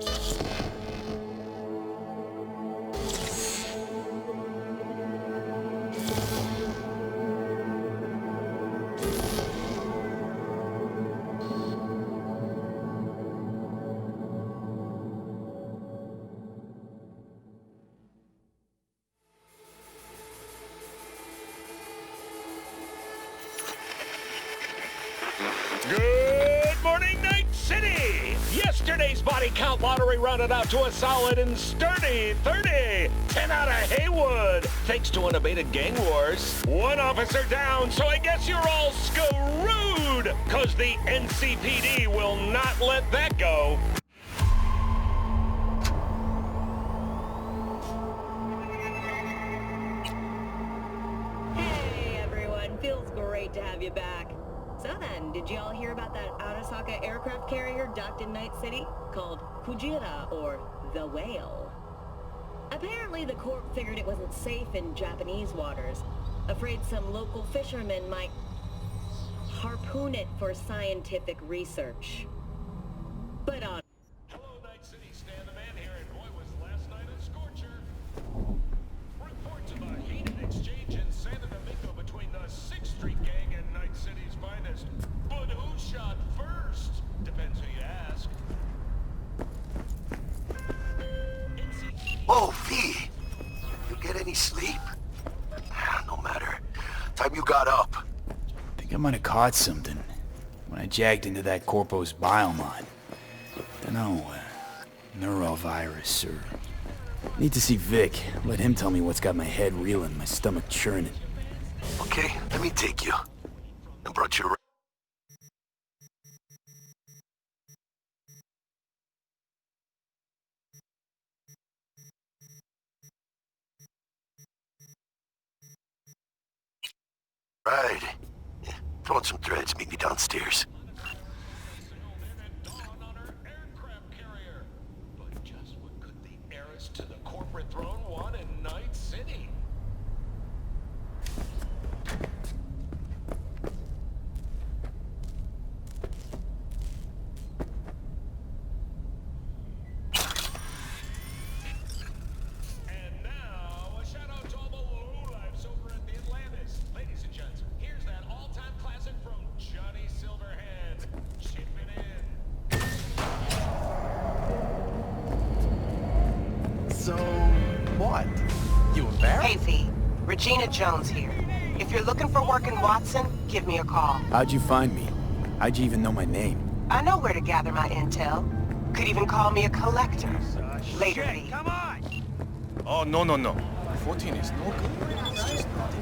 Good morning, Night City! Yesterday's body count lottery rounded out to a solid and sturdy 30. 10 out of Haywood, thanks to unabated gang wars. One officer down, so I guess you're all screwed, cause the NCPD will not let that go. Hey everyone, feels great to have you back. So then, did y'all hear about that Arasaka aircraft carrier docked in Night City called Kujira, or the Whale? Apparently the Corp figured it wasn't safe in Japanese waters, afraid some local fishermen might harpoon it for scientific research. But on... Hello, Night City, Stan the Man here, and boy was last night a scorcher. Reports of a heated exchange in San Domingo between the 6th Street Gang and Night City's finest. But who shot first? Depends who you ask. Whoa, V! You get any sleep? No matter. Time you got up. I think I might have caught something when I jagged into that Corpo's biomod. Dunno, neurovirus or... Need to see Vic. Let him tell me what's got my head reeling, my stomach churning. Okay, let me take you. I brought you around. Right. Throw in some threads, meet me downstairs. But just what could the heiress to the corporate throne want in Night City? And now, a shout out to all the lowlifes over at the Atlantis. Ladies and gents, here's that all-time classic from Johnny Silverhand. Chipping in. So, what? You embarrassed? Hey V, Regina Jones here. If you're looking for work in Watson, give me a call. How'd you find me? How'd you even know my name? I know where to gather my intel. Could even call me a collector. Later, V. Come on! Oh, no. 14 is no good. It's just not.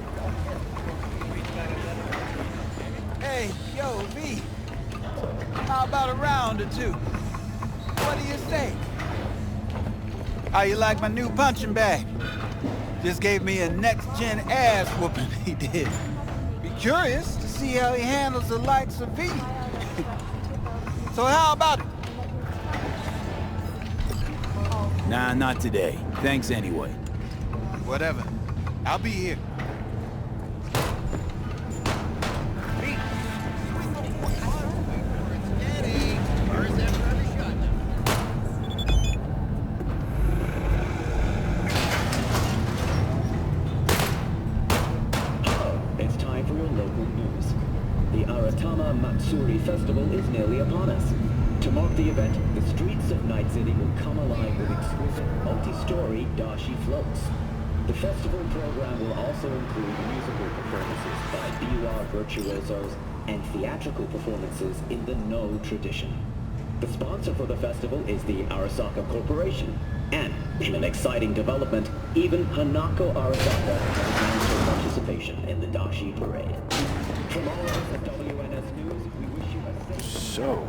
Hey, yo, V. How about a round or two? What do you say? How you like my new punching bag? Just gave me a next-gen ass whooping, he did. Be curious to see how he handles the likes of V. So how about it? Nah, not today. Thanks anyway. Whatever. I'll be here. It's time for your local news. The Aratama Matsuri Festival is nearly upon us. To mark the event, the streets of Night City will come alive with exquisite multi-story dashi floats. The festival program will also include musical performances by biwa virtuosos and theatrical performances in the No tradition. The sponsor for the festival is the Arasaka Corporation, and in an exciting development, even Hanako Arasaka has announced her participation in the dashi parade. From all of us at WNS News, we wish you a safe... So,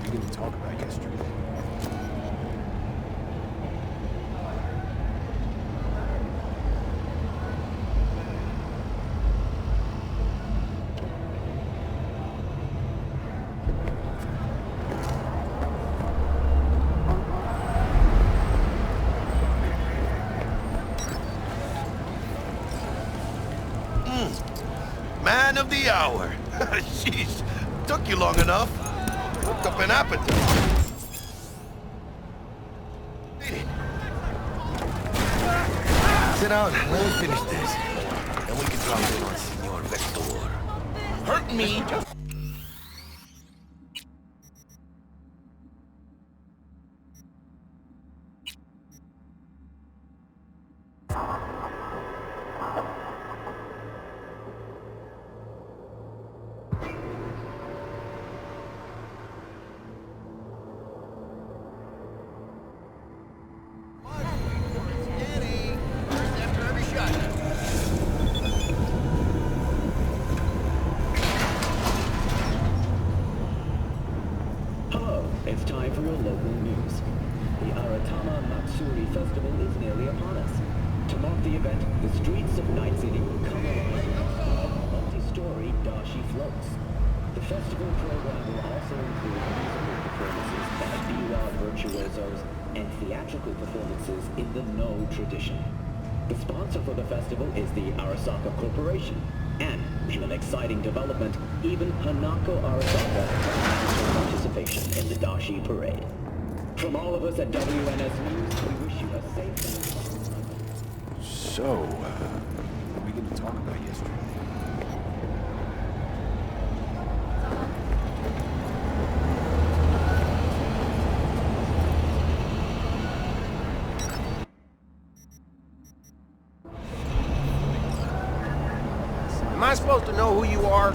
we didn't talk about yesterday. Man of the hour. Jeez, took you long enough. Cooked up an appetite. out, let me finish this. And we can drop in on Senor Vector. Hurt me. Hello, it's time for your local news. The Aratama Matsuri Festival is nearly upon us. To mark the event, the streets of Night City will come alive with multi-story dashi floats. The festival program will also include musical performances by biwa virtuosos and theatrical performances in the No tradition. The sponsor for the festival is the Arasaka Corporation, and in an exciting development, even Hanako Arasaka announced her participation in the Dashi Parade. From all of us at WNS News, we wish you a safe and So, what are we going to talk about yesterday? Am I supposed to know who you are?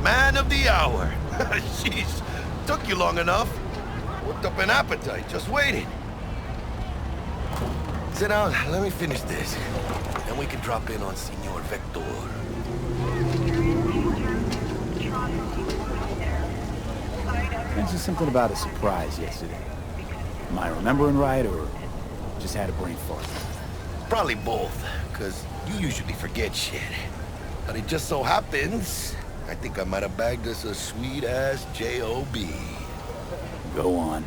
Man of the hour. Jeez, took you long enough. Worked up an appetite, just waiting. Sit down, let me finish this. Then we can drop in on Senor Vector. Mentioned something about a surprise yesterday. Am I remembering right, or just had a brain fart? Probably both, because you usually forget shit. But it just so happens, I think I might have bagged us a sweet-ass J.O.B. Go on.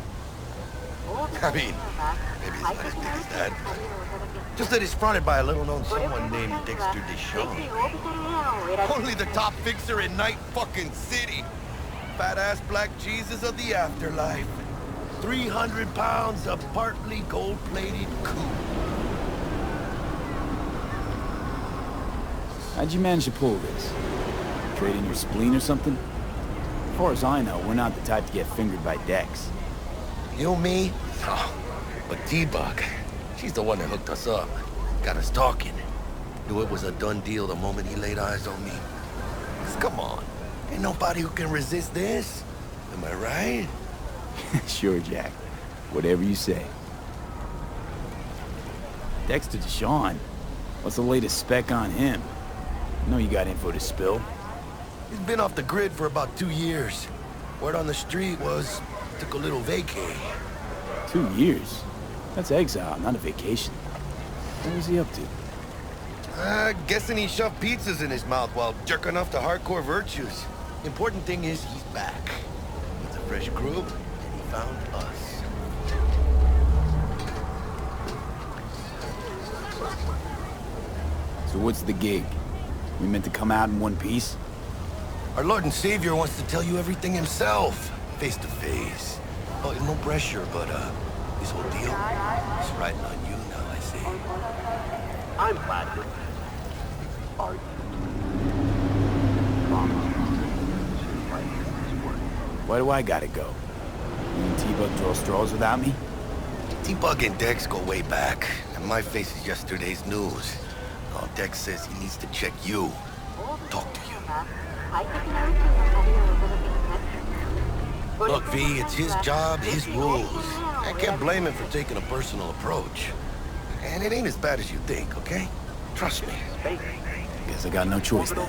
I mean, maybe it's not as big as that, but just that it's fronted by a little-known someone named Dexter Deshawn. Only the top fixer in Night fucking City. Fat-ass black Jesus of the afterlife. 300 pounds of partly gold-plated coup. How'd you manage to pull this? Trade in your spleen or something? As far as I know, we're not the type to get fingered by Dex. You, me? Oh, but T-Bug, she's the one that hooked us up. Got us talking. Knew it was a done deal the moment he laid eyes on me. 'Cause come on, ain't nobody who can resist this. Am I right? Sure, Jack. Whatever you say. Dexter Deshawn? What's the latest spec on him? I know you got info to spill. He's been off the grid for about 2 years. Word on the street was, took a little vacay. 2 years? That's exile, not a vacation. What was he up to? Guessing he shoved pizzas in his mouth while jerking off to hardcore virtues. Important thing is he's back. With a fresh group, and he found us. So what's the gig? We meant to come out in one piece? Our Lord and Savior wants to tell you everything himself, face to face. Oh, no pressure, but this whole deal is riding on you now, I say. I'm flattered. Are you? Why do I gotta go? You and T-Bug draw straws without me? T-Bug and Dex go way back, and my face is yesterday's news. Oh, Dex says he needs to check you. Talk to you. Look, V, it's his job, his rules. I can't blame him for taking a personal approach. And it ain't as bad as you think, okay? Trust me. Guess I got no choice then.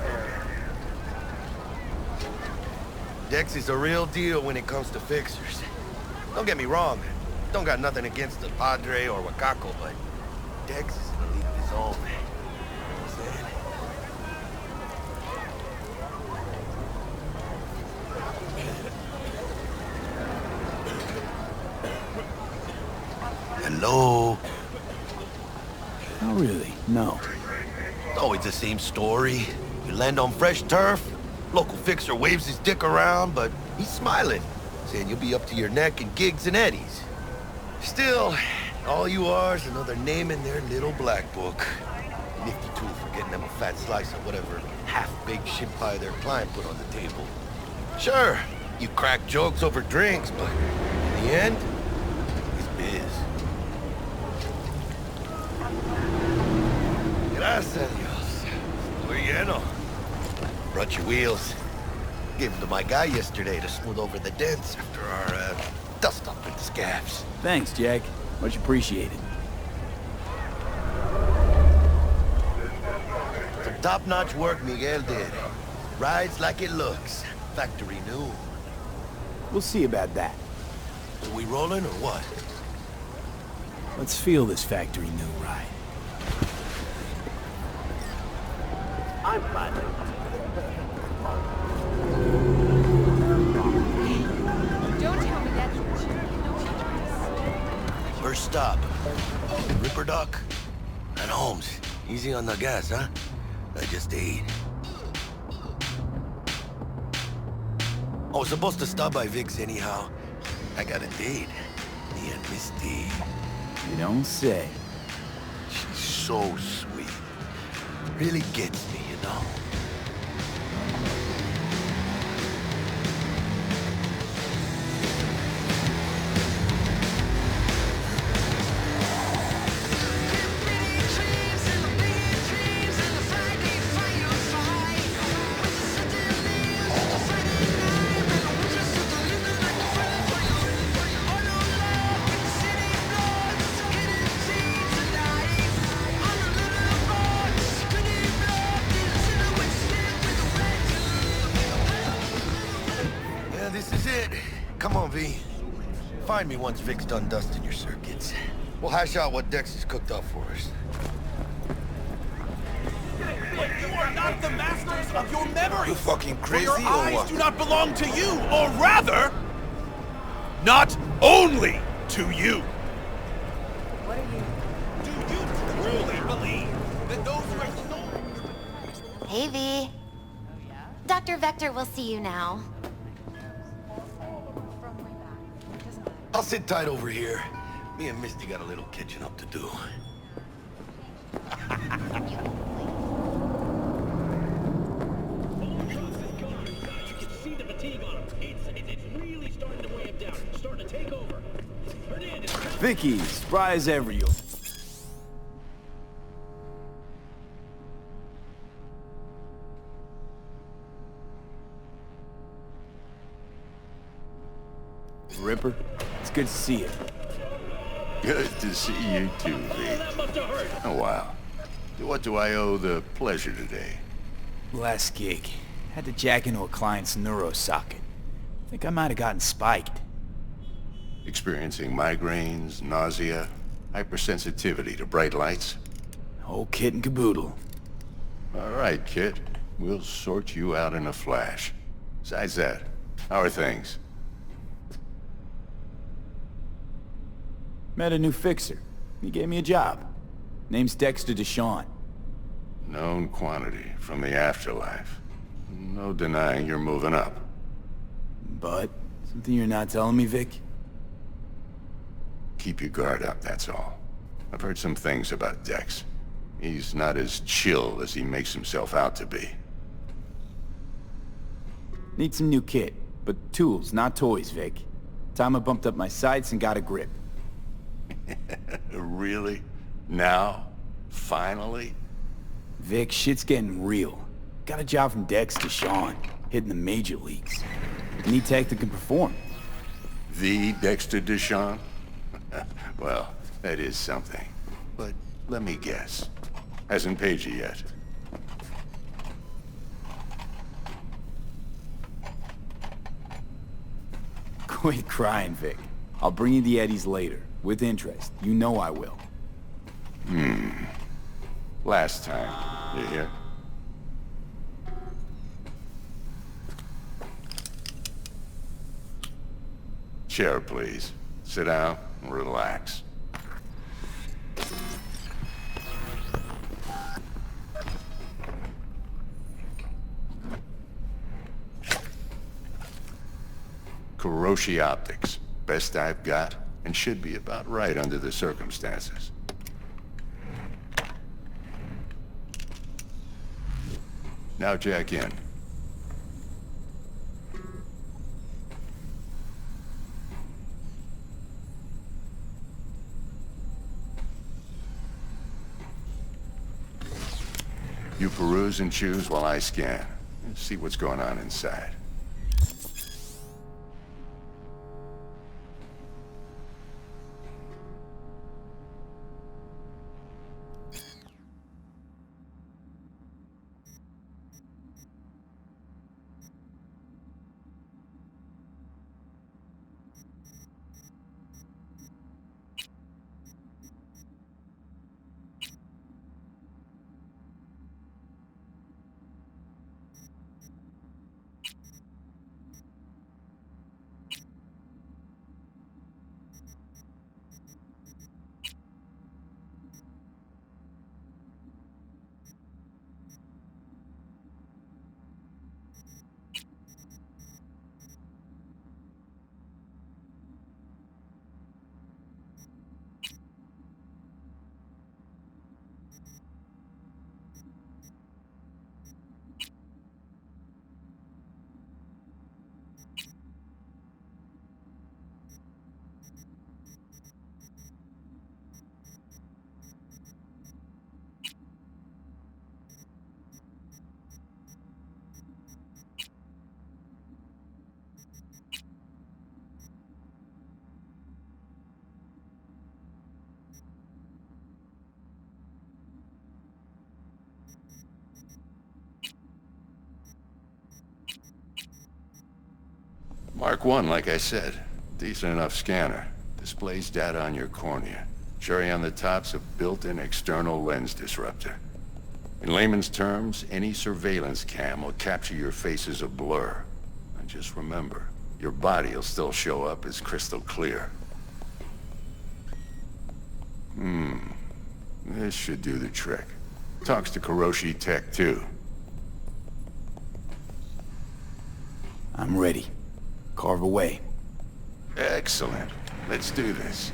Dex is a real deal when it comes to fixers. Don't get me wrong. Don't got nothing against the Padre or Wakako, but Dex is in a league of his own. Hello? Oh, really? No. It's always the same story. You land on fresh turf, Local fixer waves his dick around, but he's smiling, saying you'll be up to your neck in gigs and eddies. Still, all you are is another name in their little black book. Nifty tool for getting them a fat slice of whatever half-baked shit pie their client put on the table. Sure, you crack jokes over drinks, but in the end, it's biz. Gracias a Dios. Muy lleno. Brought your wheels. Gave them to my guy yesterday to smooth over the dents after our, dust-up in the scabs. Thanks, Jack. Much appreciated. Some top-notch work Miguel did. Rides like it looks. Factory new. We'll see about that. So we rolling or what? Let's feel this factory new ride. I'm planning. Don't tell me that's your First stop. Ripper Doc. And Holmes. Easy on the gas, huh? I just ate. I was supposed to stop by Vic's anyhow. I got a date. Me and Misty. You don't say. She's so sweet. Really gets me, you know? This is it. Come on, V. Find me once Vic's done dusting your circuits. We'll hash out what Dex has cooked up for us. You are not the masters of your memory. You fucking crazy your or eyes what? do not belong to you, or rather, not only to you. What are you? Do you truly believe that those who have stolen... Hey, V. Dr. Vector will see you now. I'll sit tight over here. Me and Misty got a little catching up to do. You can see the fatigue on him. It's really starting to weigh him down. Starting to take over. Vicky, spry as ever, you. Ripper, it's good to see you. Good to see you too, V. Oh, wow. What do I owe the pleasure today? Last gig. Had to jack into a client's neuro socket. Think I might have gotten spiked. Experiencing migraines, nausea, hypersensitivity to bright lights? Whole kit and caboodle. All right, kid. We'll sort you out in a flash. Besides that, how are things? Met a new fixer. He gave me a job. Name's Dexter Deshawn. Known quantity from the afterlife. No denying you're moving up. But, something you're not telling me, Vic? Keep your guard up, that's all. I've heard some things about Dex. He's not as chill as he makes himself out to be. Need some new kit, but tools, not toys, Vic. Time I bumped up my sights and got a grip. Really? Now? Finally? Vic, shit's getting real. Got a job from Dex to Sean, hitting the major leagues. Need tech that can perform. The Dexter Deshawn? Well, that is something. But let me guess. Hasn't paid you yet. Quit crying, Vic. I'll bring you the eddies later, with interest. You know I will. Last time. You hear? Chair, please. Sit down and relax. Kuroshi optics. Best I've got, and should be about right under the circumstances. Now jack in. You peruse and choose while I scan. See what's going on inside. Mark 1, like I said. Decent enough scanner. Displays data on your cornea. Cherry on the top's a built-in external lens disruptor. In layman's terms, any surveillance cam will capture your face as a blur. And just remember, your body will still show up as crystal clear. This should do the trick. Talks to Kuroshi Tech, too. I'm ready. Carve away. Excellent. Let's do this.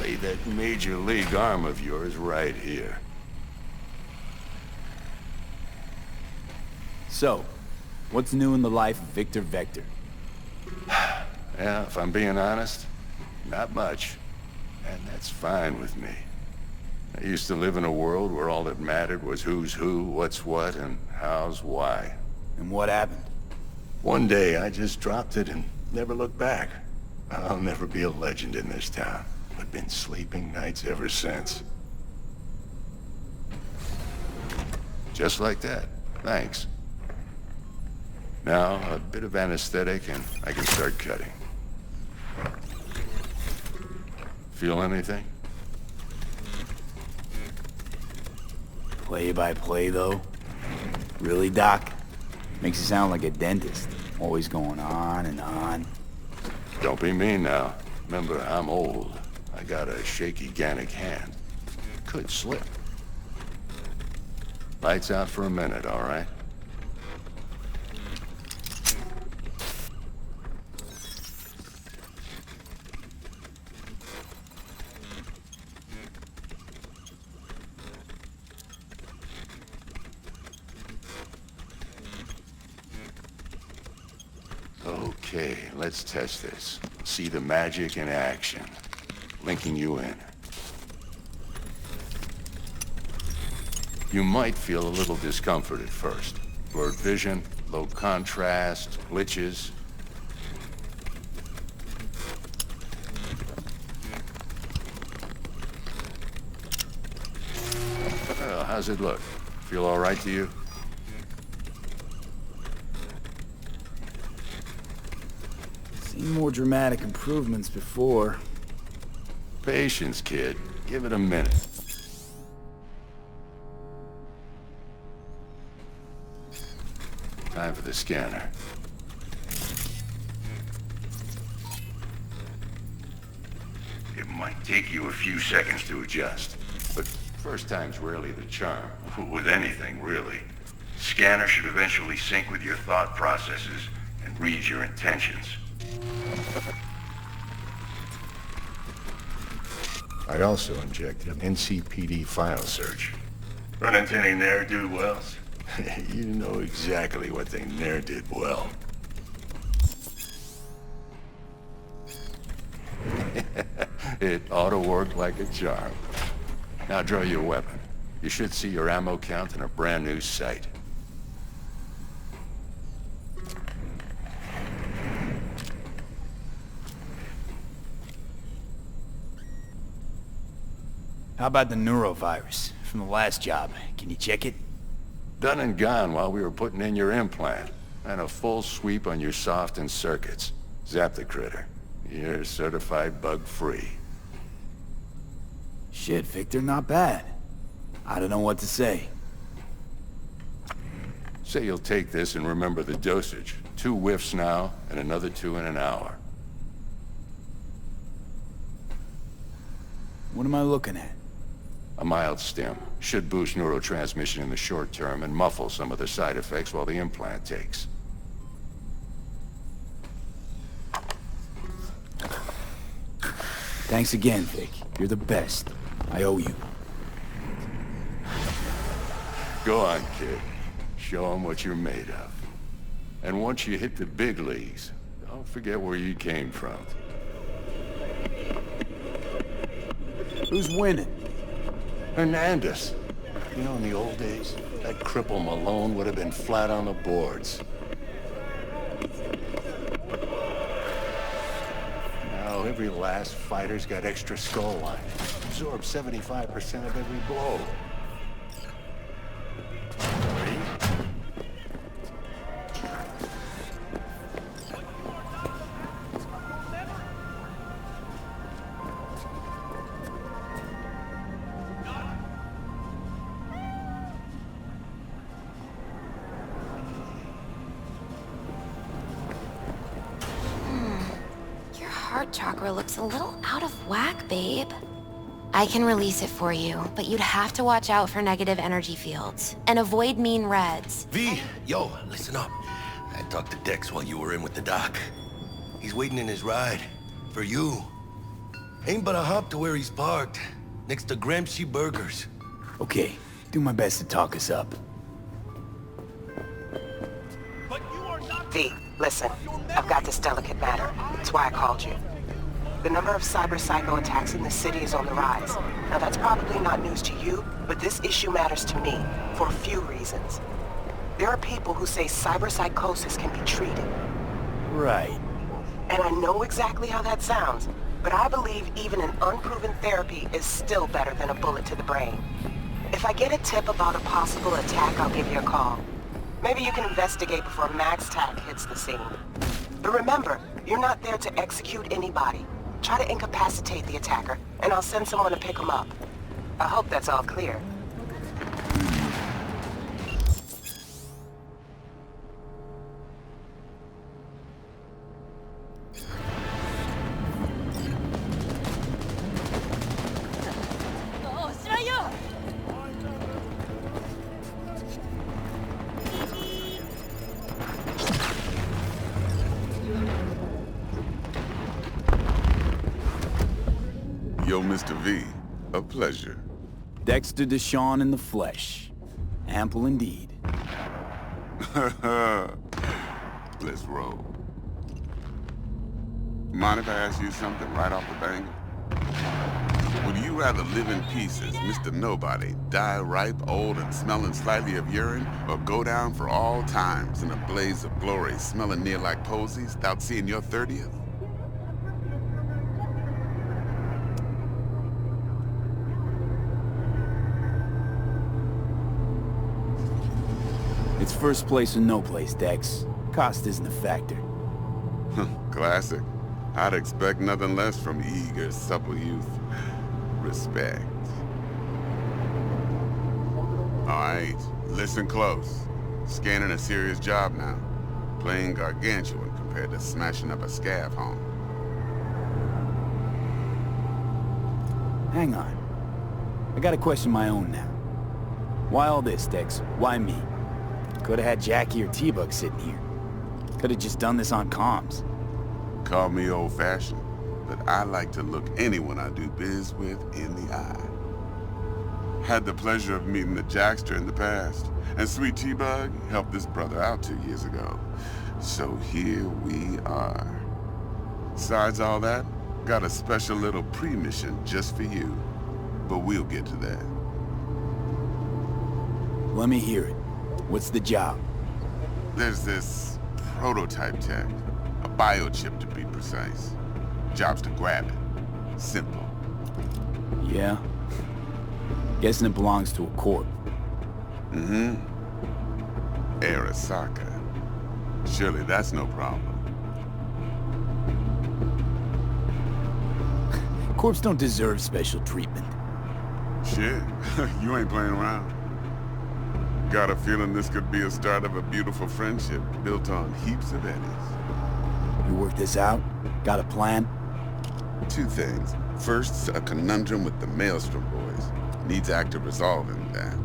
Lay that Major League arm of yours right here. So, what's new in the life of Victor Vector? Yeah, if I'm being honest, not much. And that's fine with me. I used to live in a world where all that mattered was who's who, what's what, and how's why. And what happened? One day, I just dropped it and never looked back. I'll never be a legend in this town, but been sleeping nights ever since. Just like that. Thanks. Now, a bit of anesthetic and I can start cutting. Feel anything? Play by play, though? Really, Doc? Makes you sound like a dentist. Always going on and on. Don't be mean now. Remember, I'm old. I got a shaky Gannic hand. Could slip. Lights out for a minute, all right? Okay, let's test this. See the magic in action. Linking you in. You might feel a little discomfort at first. Blurred vision, low contrast, glitches. Well, how's it look? Feel all right to you? Seen more dramatic improvements before. Patience, kid. Give it a minute. Time for the scanner. It might take you a few seconds to adjust, but first time's rarely the charm. With anything, really. Scanner should eventually sync with your thought processes and read your intentions. I also injected an NCPD file search. Run into any ne'er-do-wells? You know exactly what they ne'er did well. It auto-worked like a charm. Now draw your weapon. You should see your ammo count in a brand new sight. How about the neurovirus from the last job? Can you check it? Done and gone while we were putting in your implant. And a full sweep on your soft and circuits. Zap the critter. You're certified bug-free. Shit, Victor, not bad. I don't know what to say. Say you'll take this and remember the dosage. 2 whiffs now, and another 2 in an hour. What am I looking at? A mild stim. Should boost neurotransmission in the short term and muffle some of the side effects while the implant takes. Thanks again, Vic. You're the best. I owe you. Go on, kid. Show them what you're made of. And once you hit the big leagues, don't forget where you came from. Who's winning? Hernandez. You know, in the old days, that cripple Malone would have been flat on the boards. Now, every last fighter's got extra skull lining. Absorbs 75% of every blow. Heart chakra looks a little out of whack, babe. I can release it for you, but you'd have to watch out for negative energy fields and avoid mean reds. V, yo, listen up. I talked to Dex while you were in with the doc. He's waiting in his ride. For you. Ain't but a hop to where he's parked. Next to Gramsci Burgers. Okay, do my best to talk us up. V, listen. I've got this delicate matter. That's why I called you. The number of cyber-psycho attacks in the city is on the rise. Now that's probably not news to you, but this issue matters to me for a few reasons. There are people who say cyber-psychosis can be treated. Right. And I know exactly how that sounds, but I believe even an unproven therapy is still better than a bullet to the brain. If I get a tip about a possible attack, I'll give you a call. Maybe you can investigate before MaxTac hits the scene. But remember, you're not there to execute anybody. Try to incapacitate the attacker, and I'll send someone to pick him up. I hope that's all clear. Yo, Mr. V, a pleasure. Dexter Deshawn in the flesh. Ample indeed. Let's roll. Mind if I ask you something right off the bang? Would you rather live in peace as Mr. Nobody, die ripe, old, and smelling slightly of urine, or go down for all times in a blaze of glory, smelling near like posies, without seeing your 30th? It's first place or no place, Dex. Cost isn't a factor. Classic. I'd expect nothing less from eager, supple youth. Respect. Alright, listen close. Scanning a serious job now. Playing gargantuan compared to smashing up a scav home. Hang on. I gotta question my own now. Why all this, Dex? Why me? Could have had Jackie or T-Bug sitting here. Could have just done this on comms. Call me old-fashioned, but I like to look anyone I do biz with in the eye. Had the pleasure of meeting the Jackster in the past, and Sweet T-Bug helped this brother out 2 years ago. So here we are. Besides all that, got a special little pre-mission just for you. But we'll get to that. Let me hear it. What's the job? There's this prototype tech. A biochip to be precise. Job's to grab it. Simple. Yeah? Guessing it belongs to a corp. Mm-hmm. Arasaka. Surely that's no problem. Corps don't deserve special treatment. Shit, you ain't playing around. Got a feeling this could be a start of a beautiful friendship built on heaps of eddies. You work this out? Got a plan? 2 things. First, a conundrum with the Maelstrom boys. Needs active resolving that.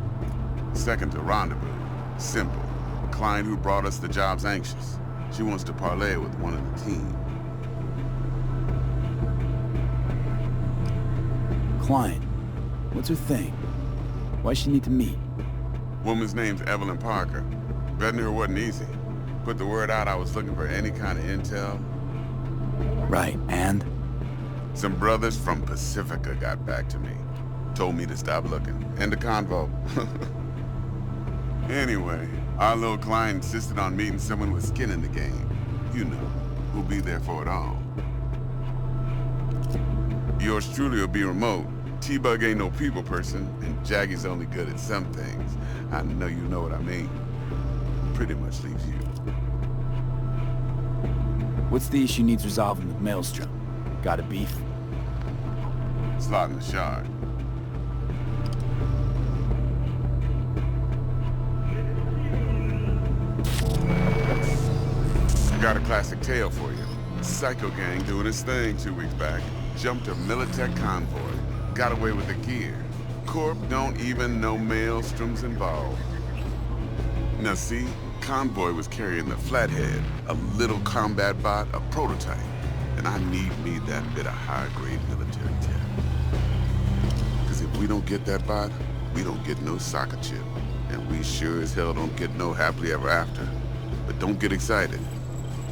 Second, a rendezvous. Simple. Client who brought us the job's anxious. She wants to parlay with one of the team. Client? What's her thing? Why's she need to meet? Woman's name's Evelyn Parker. Vetting her wasn't easy. Put the word out I was looking for any kind of intel. Right, and? Some brothers from Pacifica got back to me. Told me to stop looking. End the convo. Anyway, our little client insisted on meeting someone with skin in the game. You know, who'll be there for it all. Yours truly will be remote. T-Bug ain't no people person, and Jaggy's only good at some things. I know you know what I mean. Pretty much leaves you. What's the issue needs resolving with Maelstrom? Got a beef? Slot in the shard. Got a classic tale for you. Psycho gang doing his thing 2 weeks back. Jumped a Militech convoy. Got away with the gear. Corp don't even know Maelstrom's involved. Now see, convoy was carrying the Flathead, a little combat bot, a prototype. And I need me that bit of high-grade military tech. Because if we don't get that bot, we don't get no soccer chip. And we sure as hell don't get no happily ever after. But don't get excited.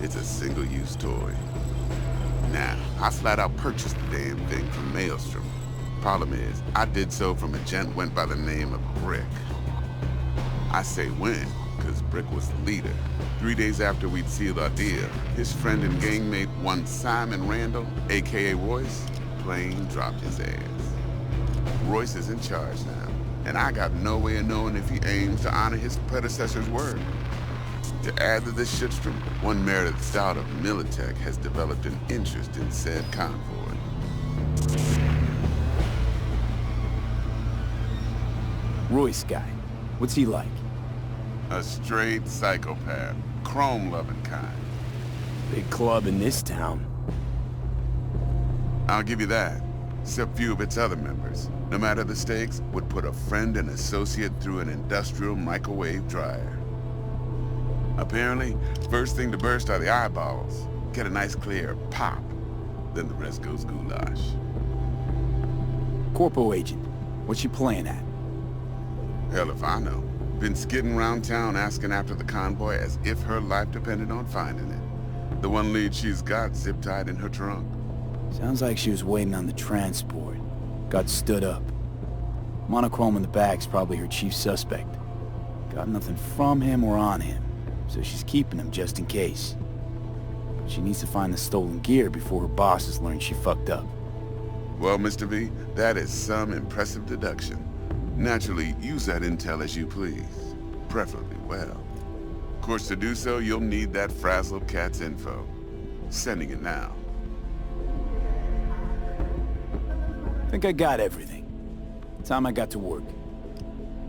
It's a single-use toy. Now, I flat out purchased the damn thing from Maelstrom. Problem is, I did so from a gent went by the name of Brick. I say when, because Brick was the leader. 3 days after we'd sealed our deal, his friend and gangmate, one Simon Randall, a.k.a. Royce, plain dropped his ass. Royce is in charge now, and I got no way of knowing if he aims to honor his predecessor's word. To add to this shitstorm, one Meredith Stout of Militech has developed an interest in said convoy. Royce guy. What's he like? A straight psychopath. Chrome-loving kind. Big club in this town. I'll give you that. Except few of its other members, no matter the stakes, would put a friend and associate through an industrial microwave dryer. Apparently, first thing to burst are the eyeballs. Get a nice clear pop. Then the rest goes goulash. Corpo agent. What's she playing at? Hell if I know. Been skidding around town asking after the convoy as if her life depended on finding it. The one lead she's got zip-tied in her trunk. Sounds like she was waiting on the transport. Got stood up. Monochrome in the back's probably her chief suspect. Got nothing from him or on him, so she's keeping him just in case. She needs to find the stolen gear before her bosses learn she fucked up. Well, Mr. V, that is some impressive deduction. Naturally, use that intel as you please. Preferably well. Of course, to do so, you'll need that frazzled cat's info. Sending it now. Think I got everything. Time I got to work.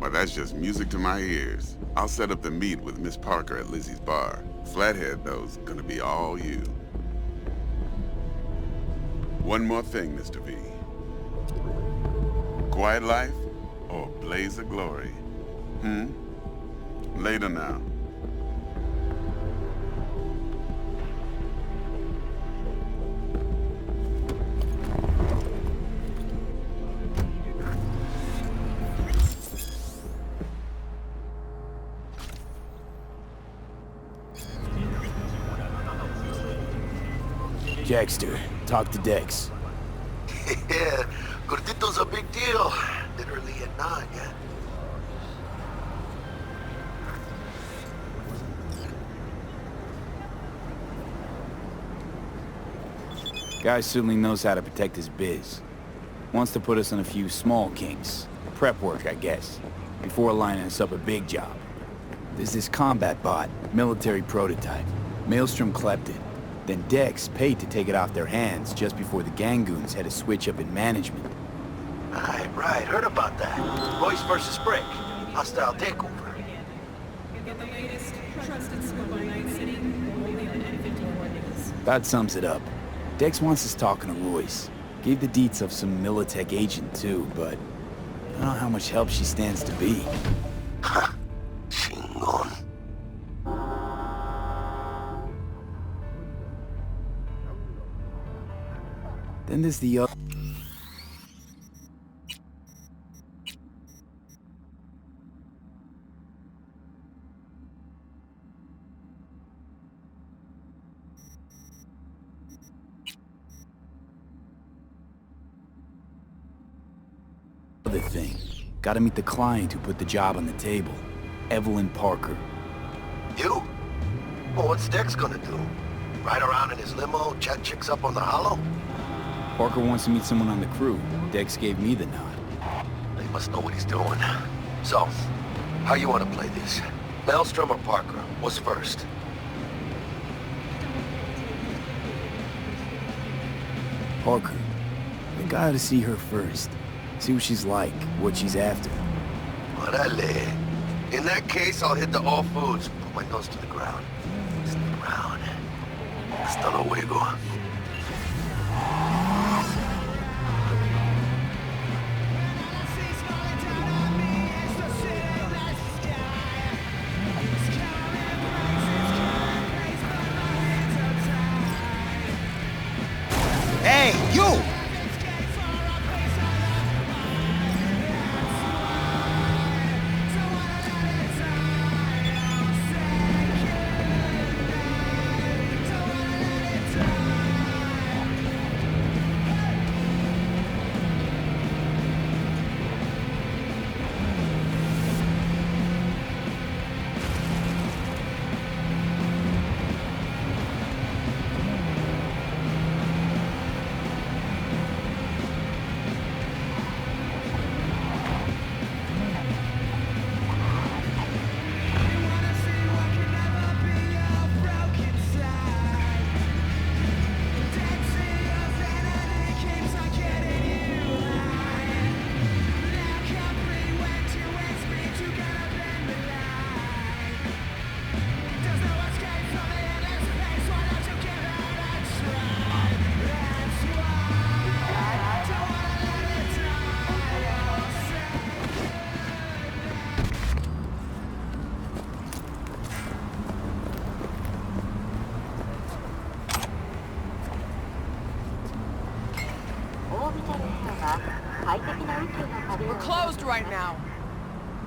Well, that's just music to my ears. I'll set up the meet with Miss Parker at Lizzie's bar. Flathead, though's gonna be all you. One more thing, Mr. V. Quiet life or blaze of glory? Later now. Jackster, talk to Dex. Yeah, Gordito's a big deal. Literally a nod, yeah. Guy certainly knows how to protect his biz. Wants to put us on a few small kinks. Prep work, I guess. Before lining us up a big job. There's this combat bot, military prototype. Maelstrom clept it. Then Dex paid to take it off their hands just before the Gangoons had a switch up in management. Right, heard about that. Royce versus Brick. Hostile takeover. Get the latest trusted scoop on Night City, only on N54 News. That sums it up. Dex wants us talking to Royce. Gave the deets of some Militech agent too, but I don't know how much help she stands to be. Ha! Chingon. Then there's the other thing. Gotta meet the client who put the job on the table. Evelyn Parker. You? Well, what's Dex gonna do? Ride around in his limo, chat chicks up on the hollow? Parker wants to meet someone on the crew. Dex gave me the nod. He must know what he's doing. So, how you want to play this? Maelstrom or Parker? What's first? Parker. I think I ought to see her first. See what she's like, what she's after. Orale. In that case, I'll hit the all foods. Put my nose to the ground. Sneak around. Hasta luego. Hey, you! We're closed right now.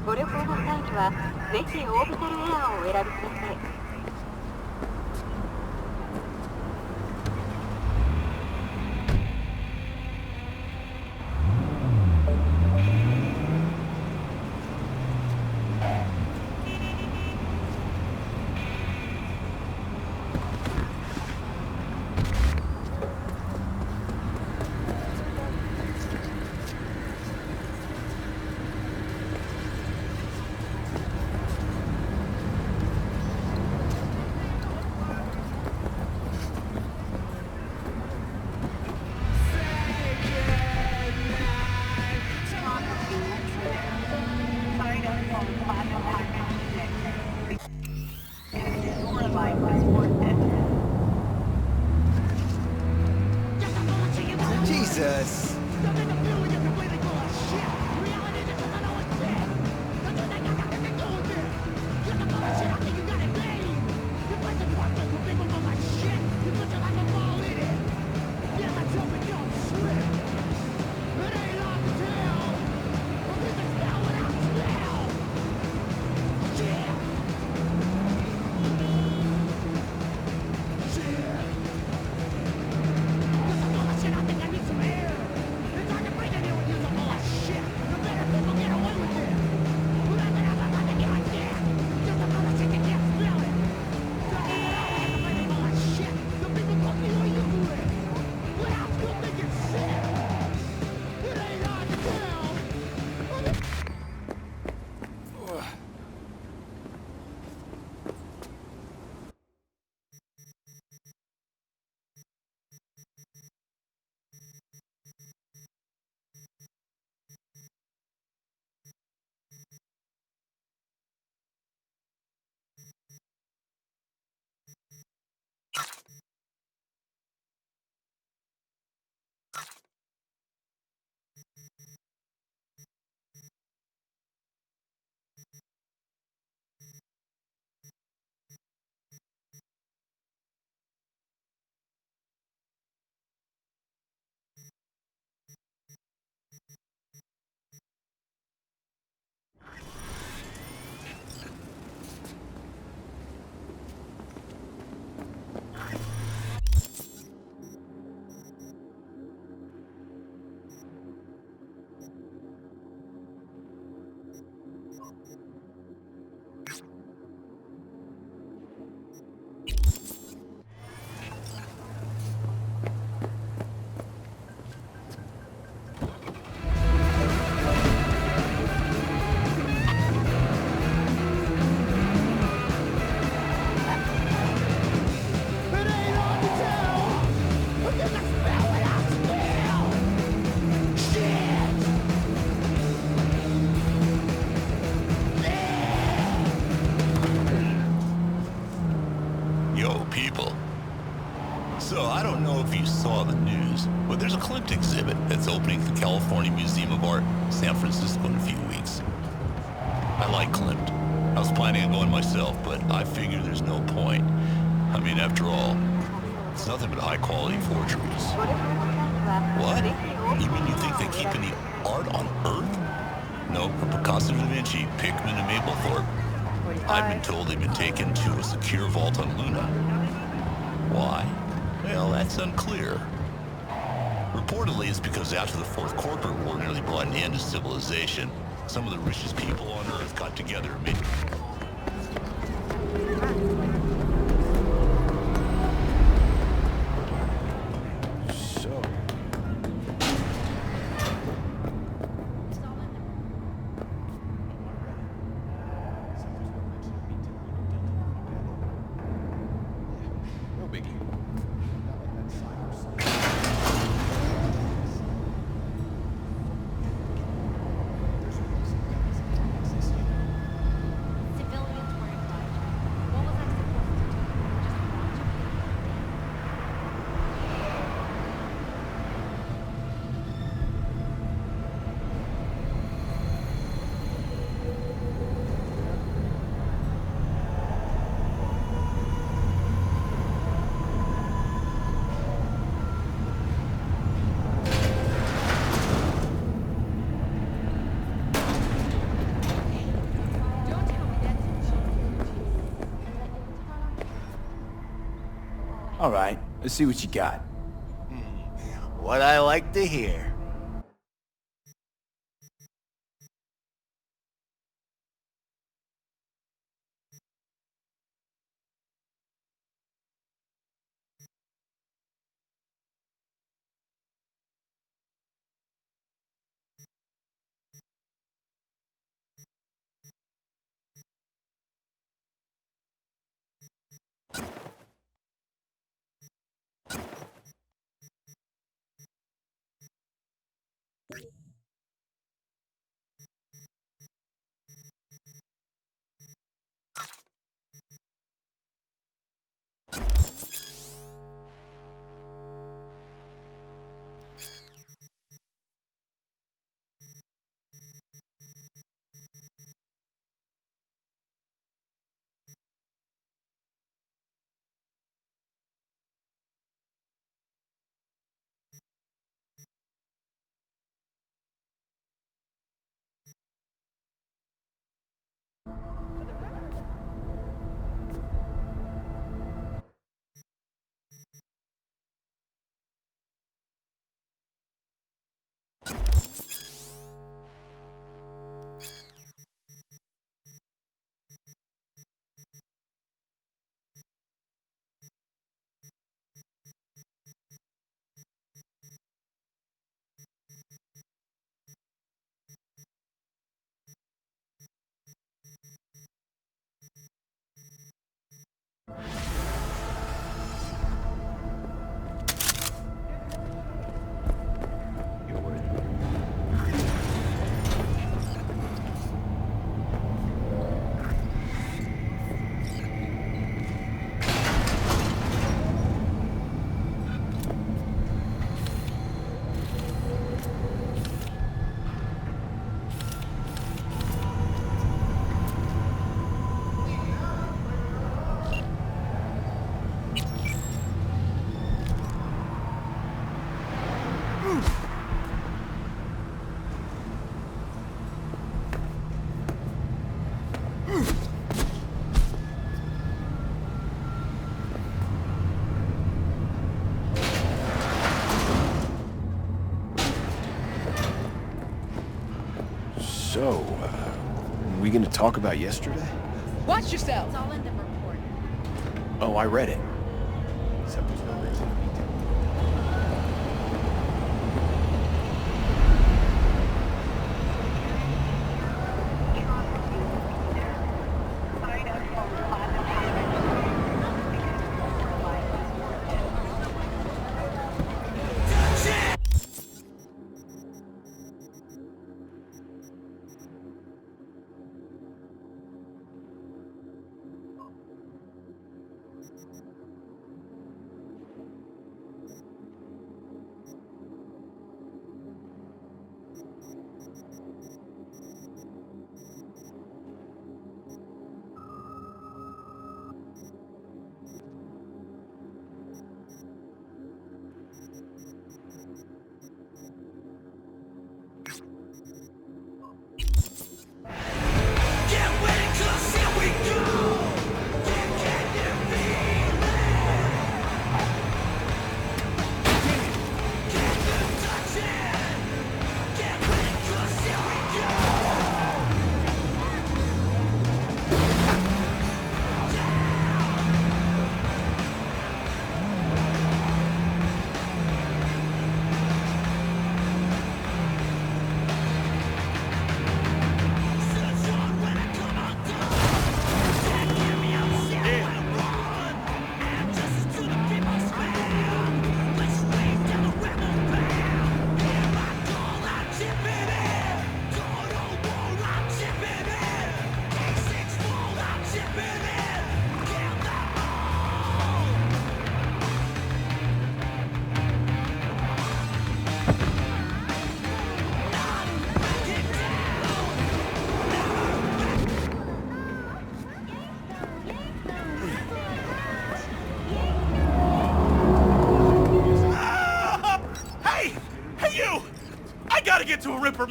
ご旅行の際にはぜひオービタルエアーをお選びください。It's opening at the California Museum of Art, San Francisco, in a few weeks. I like Klimt. I was planning on going myself, but I figure there's no point. I mean, after all, it's nothing but high-quality forgeries. What? You mean you think they keep any art on Earth? No, from Picasso, Da Vinci, Pickman, and Mapplethorpe. I've been told they've been taken to a secure vault on Luna. Why? Well, that's unclear. Reportedly, it's because after the Fourth Corporate War nearly brought an end to civilization, some of the richest people on Earth got together and made... All right, let's see what you got. What I like to hear. So, we gonna talk about yesterday? Watch yourself! It's all in the report. Oh, I read it. Except there's no reason to be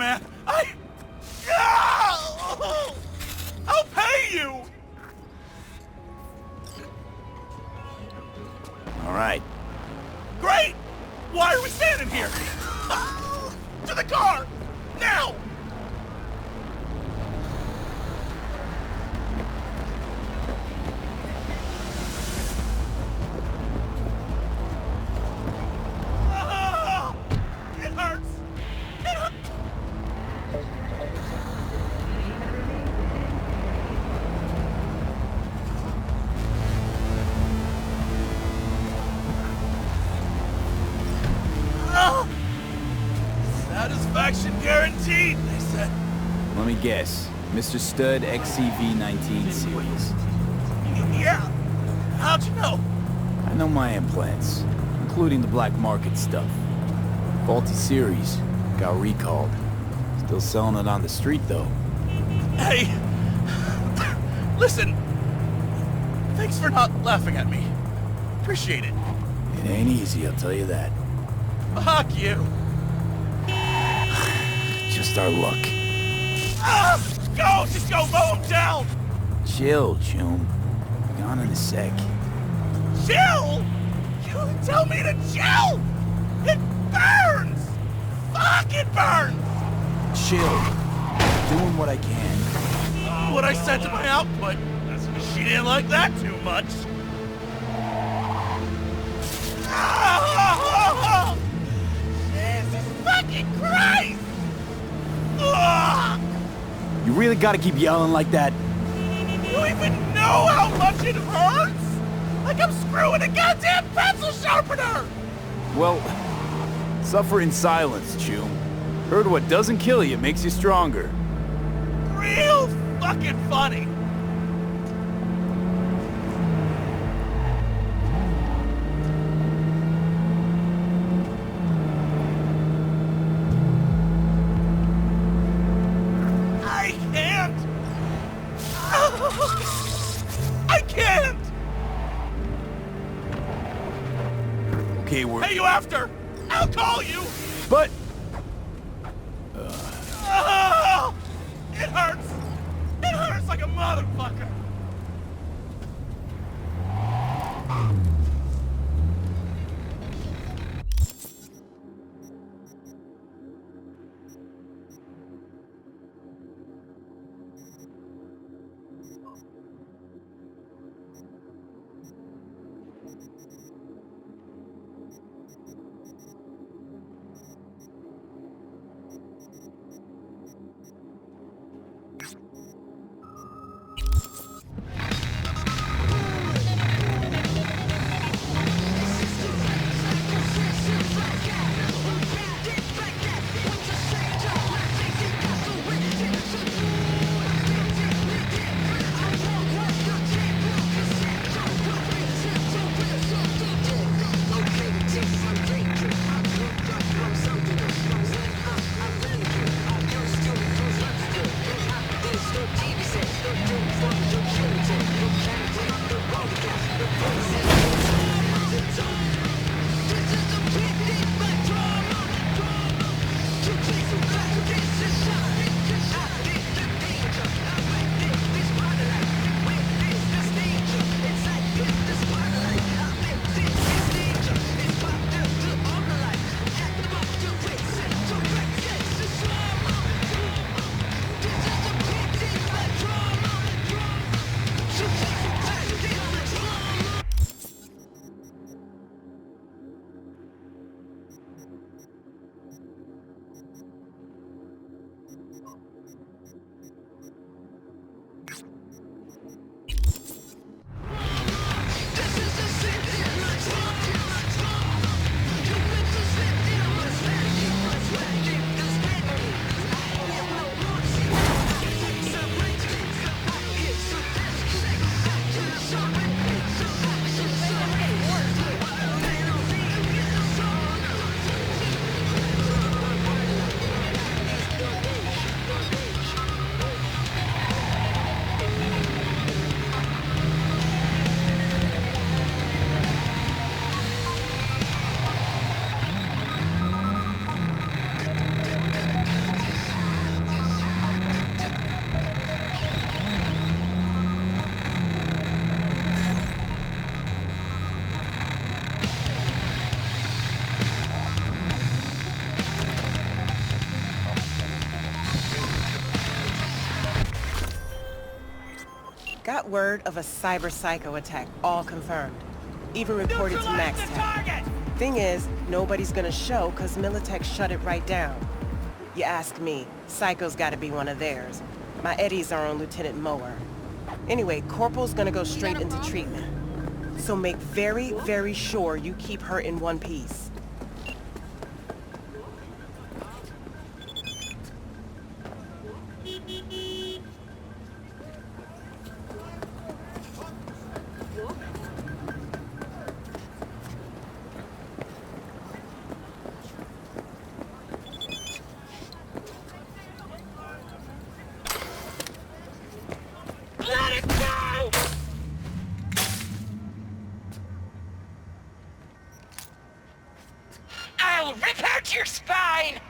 man. I'll pay you! All right. Great! Why are we standing here? To the car! Now! It hurts! It hurts! Satisfaction guaranteed, they said. Let me guess. Mr. Stud XCV-19 series. Yeah. How'd you know? I know my implants, including the black market stuff. Faulty series. Got recalled. Still selling it on the street, though. Hey! Listen! Thanks for not laughing at me. Appreciate it. It ain't easy, I'll tell you that. Fuck you! Just our luck. Go! Just go! Mow him down! Chill, Chum. Be gone in a sec. Chill? You tell me to chill? It burns! Fuck, it burns! Chill. Doing what I can. What I said to my output. She didn't like that too much. Jesus fucking Christ! You really gotta keep yelling like that? You even know how much it hurts? Like I'm screwing a goddamn pencil sharpener! Well, suffer in silence, Chum. Heard what doesn't kill you makes you stronger. Real fucking funny. I can't. I can't. Okay, we're... Hey, you after? I'll call you. But... It hurts. It hurts like a motherfucker. Got word of a cyber psycho attack, all confirmed. Even reported to MaxTech. Thing is, nobody's gonna show because Militech shut it right down. You ask me, Psycho's gotta be one of theirs. My Eddies are on Lieutenant Mower. Anyway, Corporal's gonna go straight into treatment. So make very, very sure you keep her in one piece. I'll rip out your spine!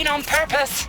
On purpose.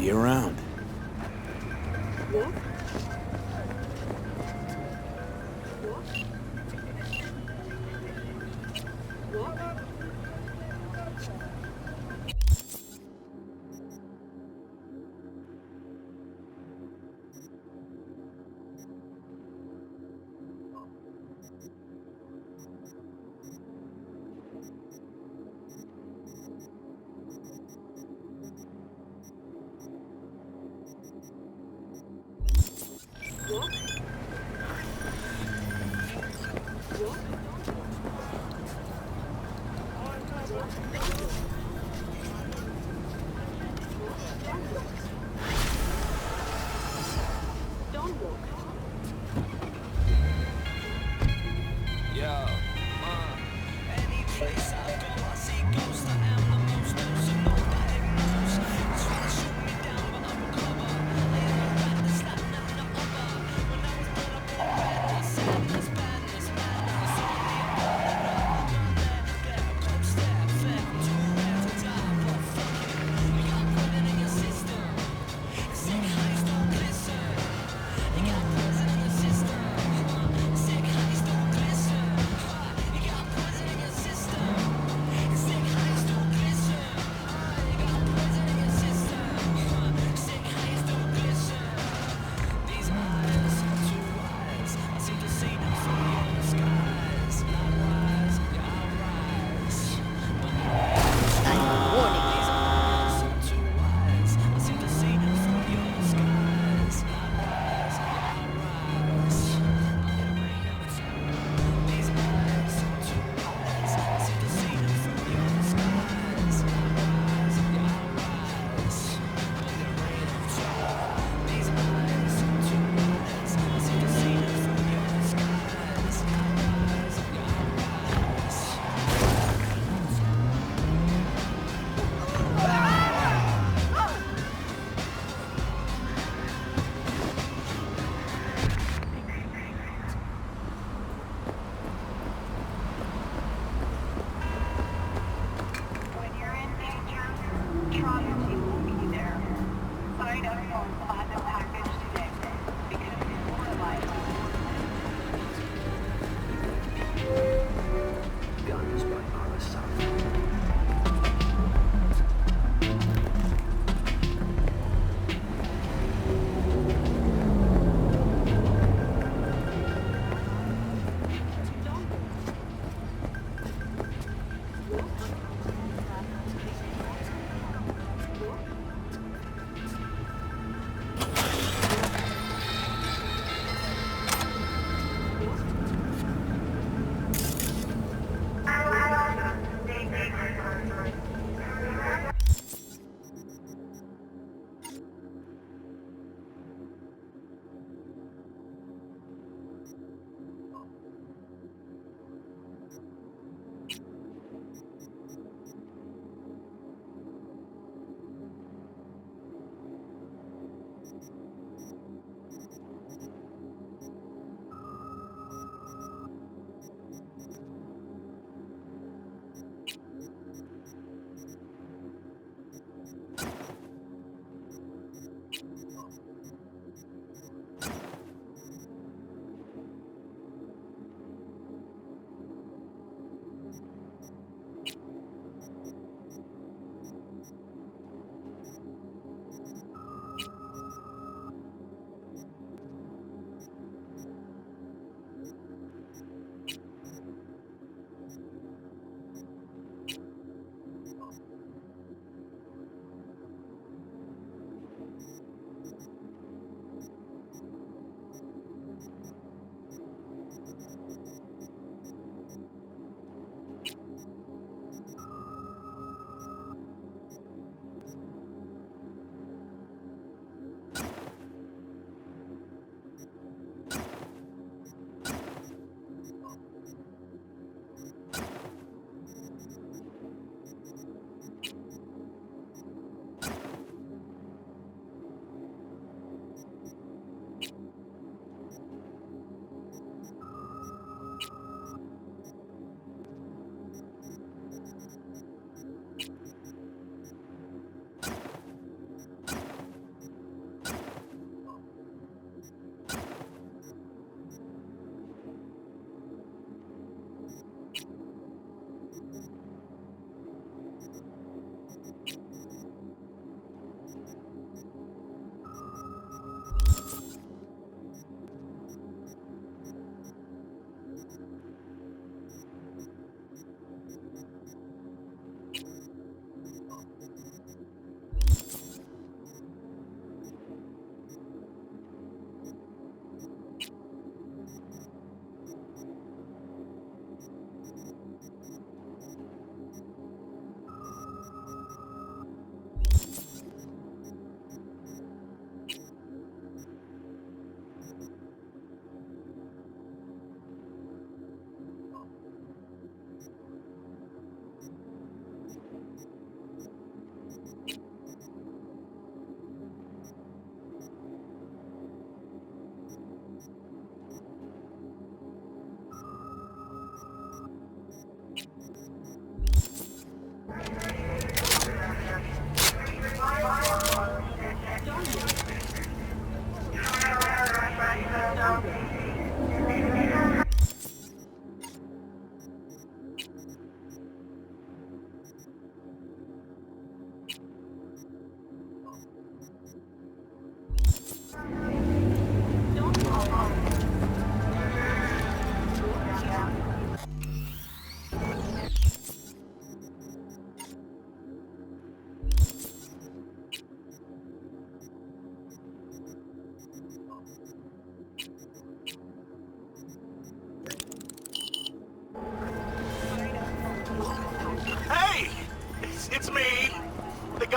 See you around.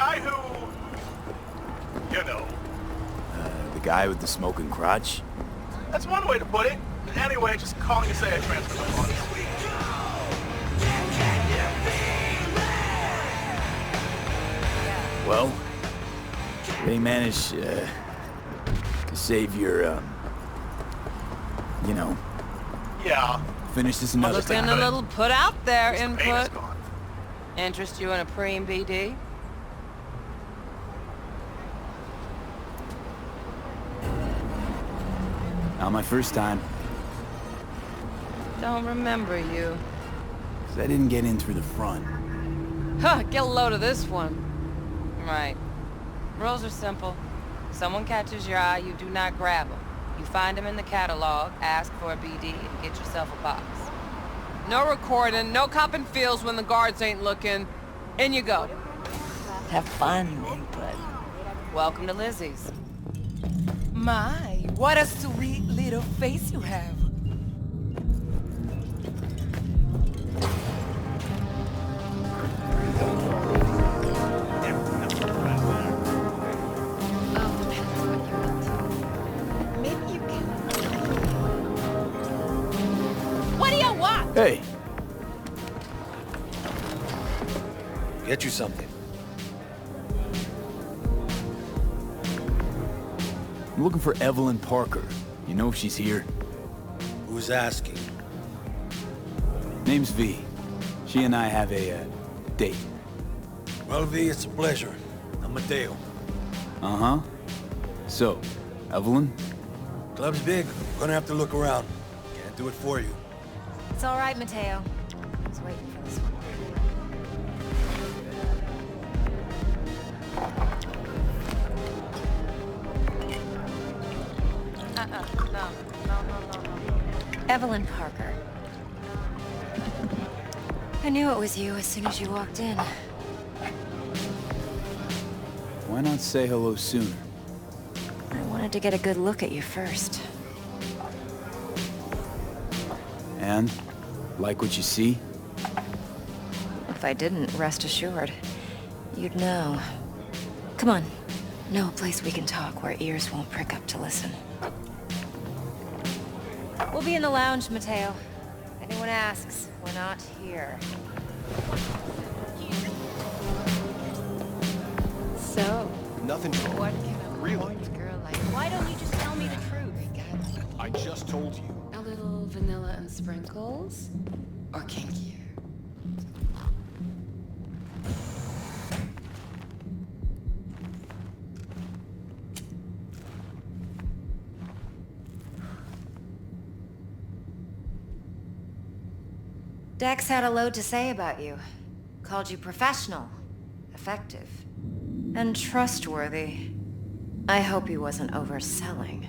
guy who... You know. The guy with the smoking crotch? That's one way to put it. Anyway, just calling to say I transferred my funds. Well, they managed to save your, you know. Yeah. Finish this another Looking time. a little put out there His pain is input. gone. Interest you in a preem BD? Not my first time. Don't remember you. 'Cause I didn't get in through the front. Huh, get a load of this one. Right. Rules are simple. Someone catches your eye, you do not grab them. You find them in the catalog, ask for a BD, and get yourself a box. No recording, no copping feels when the guards ain't looking. In you go. Have fun, input. Welcome to Lizzie's. My, what a sweet little face you have. What do you want? Hey. Get you something. I'm looking for Evelyn Parker. You know if she's here? Who's asking? Name's V. She and I have a date. Well, V, it's a pleasure. I'm Mateo. Uh-huh. So, Evelyn? Club's big. Gonna have to look around. Can't do it for you. It's all right, Mateo. I was waiting for this one. No. Evelyn Parker. I knew it was you as soon as you walked in. Why not say hello sooner? I wanted to get a good look at you first. And? Like what you see? If I didn't, rest assured, you'd know. Come on. Know a place we can talk where ears won't prick up to listen. We'll be in the lounge, Mateo. If anyone asks, we're not here. So, Nothing wrong. what can a Really? girl like? Why don't you just tell me the truth? I just told you. A little vanilla and sprinkles? Or kinkier? Dex had a load to say about you. Called you professional, effective, and trustworthy. I hope he wasn't overselling.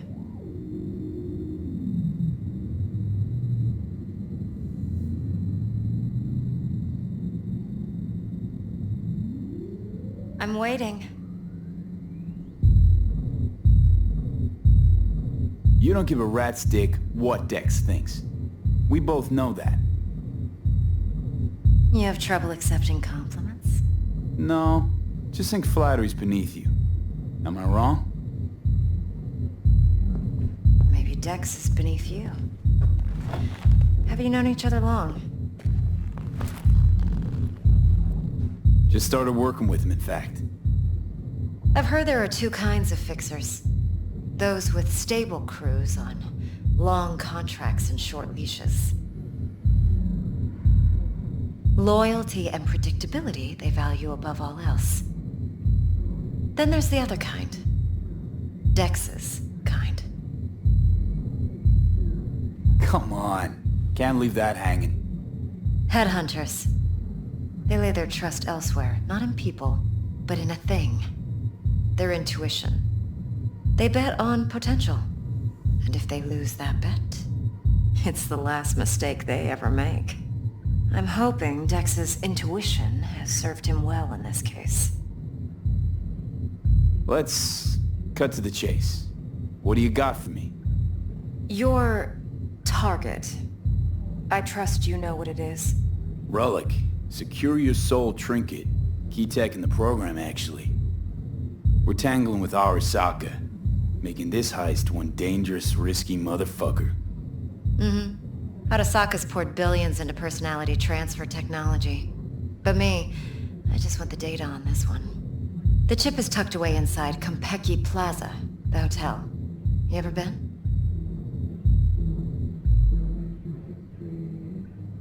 I'm waiting. You don't give a rat's dick what Dex thinks. We both know that. You have trouble accepting compliments? No, just think flattery's beneath you. Am I wrong? Maybe Dex is beneath you. Have you known each other long? Just started working with him, in fact. I've heard there are two kinds of fixers. Those with stable crews on long contracts and short leashes. Loyalty and predictability they value above all else. Then there's the other kind. Dex's kind. Come on. Can't leave that hanging. Headhunters. They lay their trust elsewhere, not in people, but in a thing. Their intuition. They bet on potential. And if they lose that bet, it's the last mistake they ever make. I'm hoping Dex's intuition has served him well in this case. Let's cut to the chase. What do you got for me? Your target. I trust you know what it is. Relic. Secure your soul trinket. Key tech in the program, actually. We're tangling with Arasaka, making this heist one dangerous, risky motherfucker. Mm-hmm. Arasaka's poured billions into personality transfer technology. But me, I just want the data on this one. The chip is tucked away inside Konpeki Plaza, the hotel. You ever been?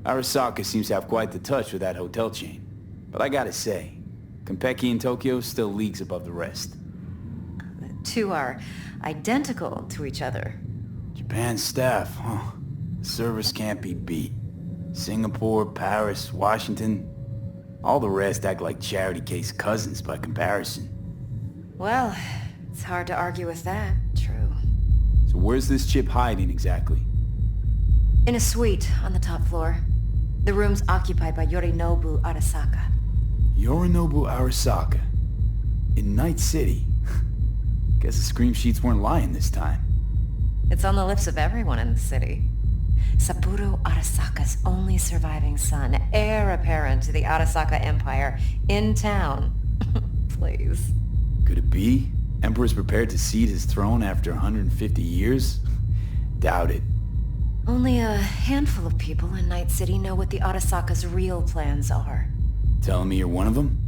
Arasaka seems to have quite the touch with that hotel chain. But I gotta say, Konpeki in Tokyo still leagues above the rest. The two are identical to each other. Japan staff, huh? The service can't be beat. Singapore, Paris, Washington, all the rest act like charity case cousins by comparison. Well, it's hard to argue with that, true. So where's this chip hiding exactly? In a suite on the top floor. The room's occupied by Yorinobu Arasaka. Yorinobu Arasaka? In Night City? Guess the scream sheets weren't lying this time. It's on the lips of everyone in the city. Saburo Arasaka's only surviving son, heir apparent to the Arasaka Empire, in town. Please. Could it be? Emperor's prepared to cede his throne after 150 years? Doubt it. Only a handful of people in Night City know what the Arasaka's real plans are. Telling me you're one of them?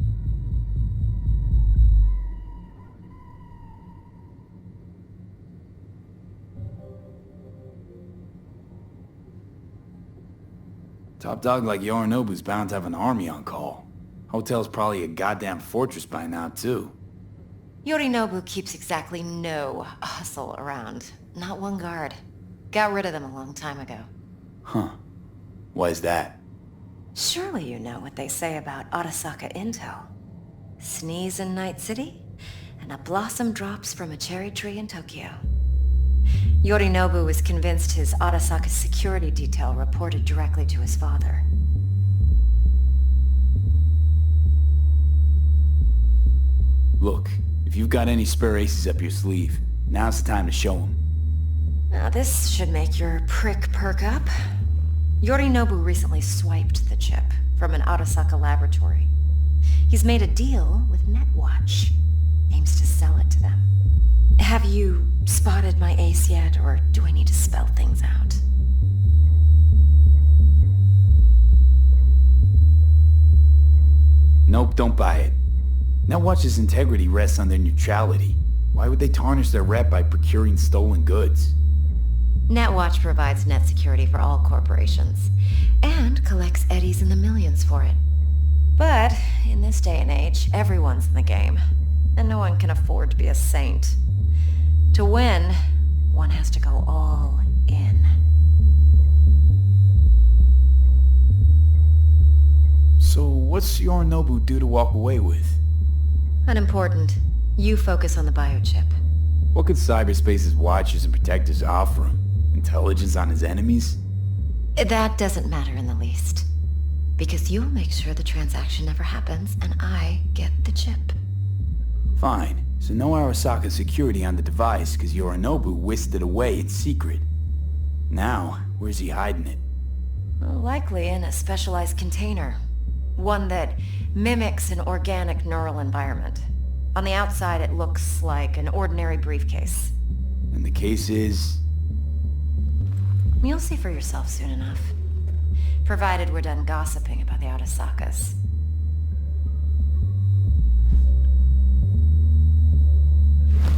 Top dog like Yorinobu's bound to have an army on call. Hotel's probably a goddamn fortress by now, too. Yorinobu keeps exactly no hustle around. Not one guard. Got rid of them a long time ago. Huh. Why is that? Surely you know what they say about Arasaka intel. Sneeze in Night City, and a blossom drops from a cherry tree in Tokyo. Yorinobu was convinced his Arasaka security detail reported directly to his father. Look, if you've got any spare aces up your sleeve, now's the time to show them. Now this should make your prick perk up. Yorinobu recently swiped the chip from an Arasaka laboratory. He's made a deal with Netwatch. Aims to sell it to them. Have you spotted my ace yet, or do I need to spell things out? Nope, don't buy it. Netwatch's integrity rests on their neutrality. Why would they tarnish their rep by procuring stolen goods? Netwatch provides net security for all corporations, and collects eddies in the millions for it. But, in this day and age, everyone's in the game, and no one can afford to be a saint. To win, one has to go all in. So what's Yorinobu due to walk away with? Unimportant. You focus on the biochip. What could cyberspace's watchers and protectors offer him? Intelligence on his enemies? That doesn't matter in the least. Because you'll make sure the transaction never happens, and I get the chip. Fine. So no Arasaka security on the device, because Yorinobu whisked it away in secret. Now, where's he hiding it? Well, likely in a specialized container. One that mimics an organic neural environment. On the outside, it looks like an ordinary briefcase. And the case is... You'll see for yourself soon enough. Provided we're done gossiping about the Arasakas.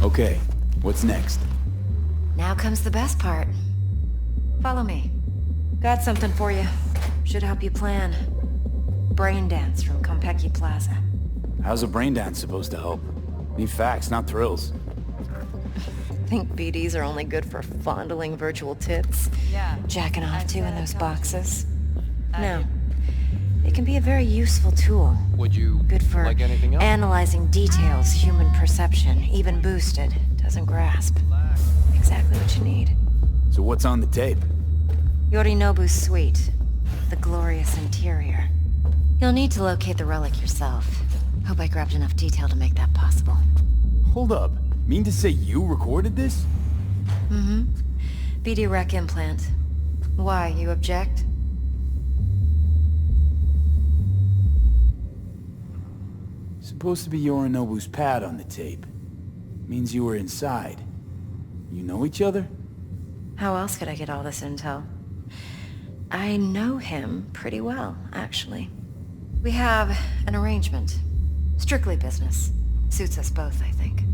Okay, what's next? Now comes the best part. Follow me. Got something for you. Should help you plan. Brain dance from Konpeki Plaza. How's a brain dance supposed to help? Need facts, not thrills. Think BDs are only good for fondling virtual tits? Yeah. Jacking off to in those boxes? No. It can be a very useful tool. Would you good for like anything else? Analyzing details human perception, even boosted, doesn't grasp. Exactly what you need. So what's on the tape? Yorinobu's suite. The glorious interior. You'll need to locate the relic yourself. Hope I grabbed enough detail to make that possible. Hold up. Mean to say you recorded this? Mm-hmm. BD rec implant. Why, you object? Supposed to be Yorinobu's pad on the tape. Means you were inside. You know each other? How else could I get all this intel? I know him pretty well, actually. We have an arrangement. Strictly business. Suits us both, I think.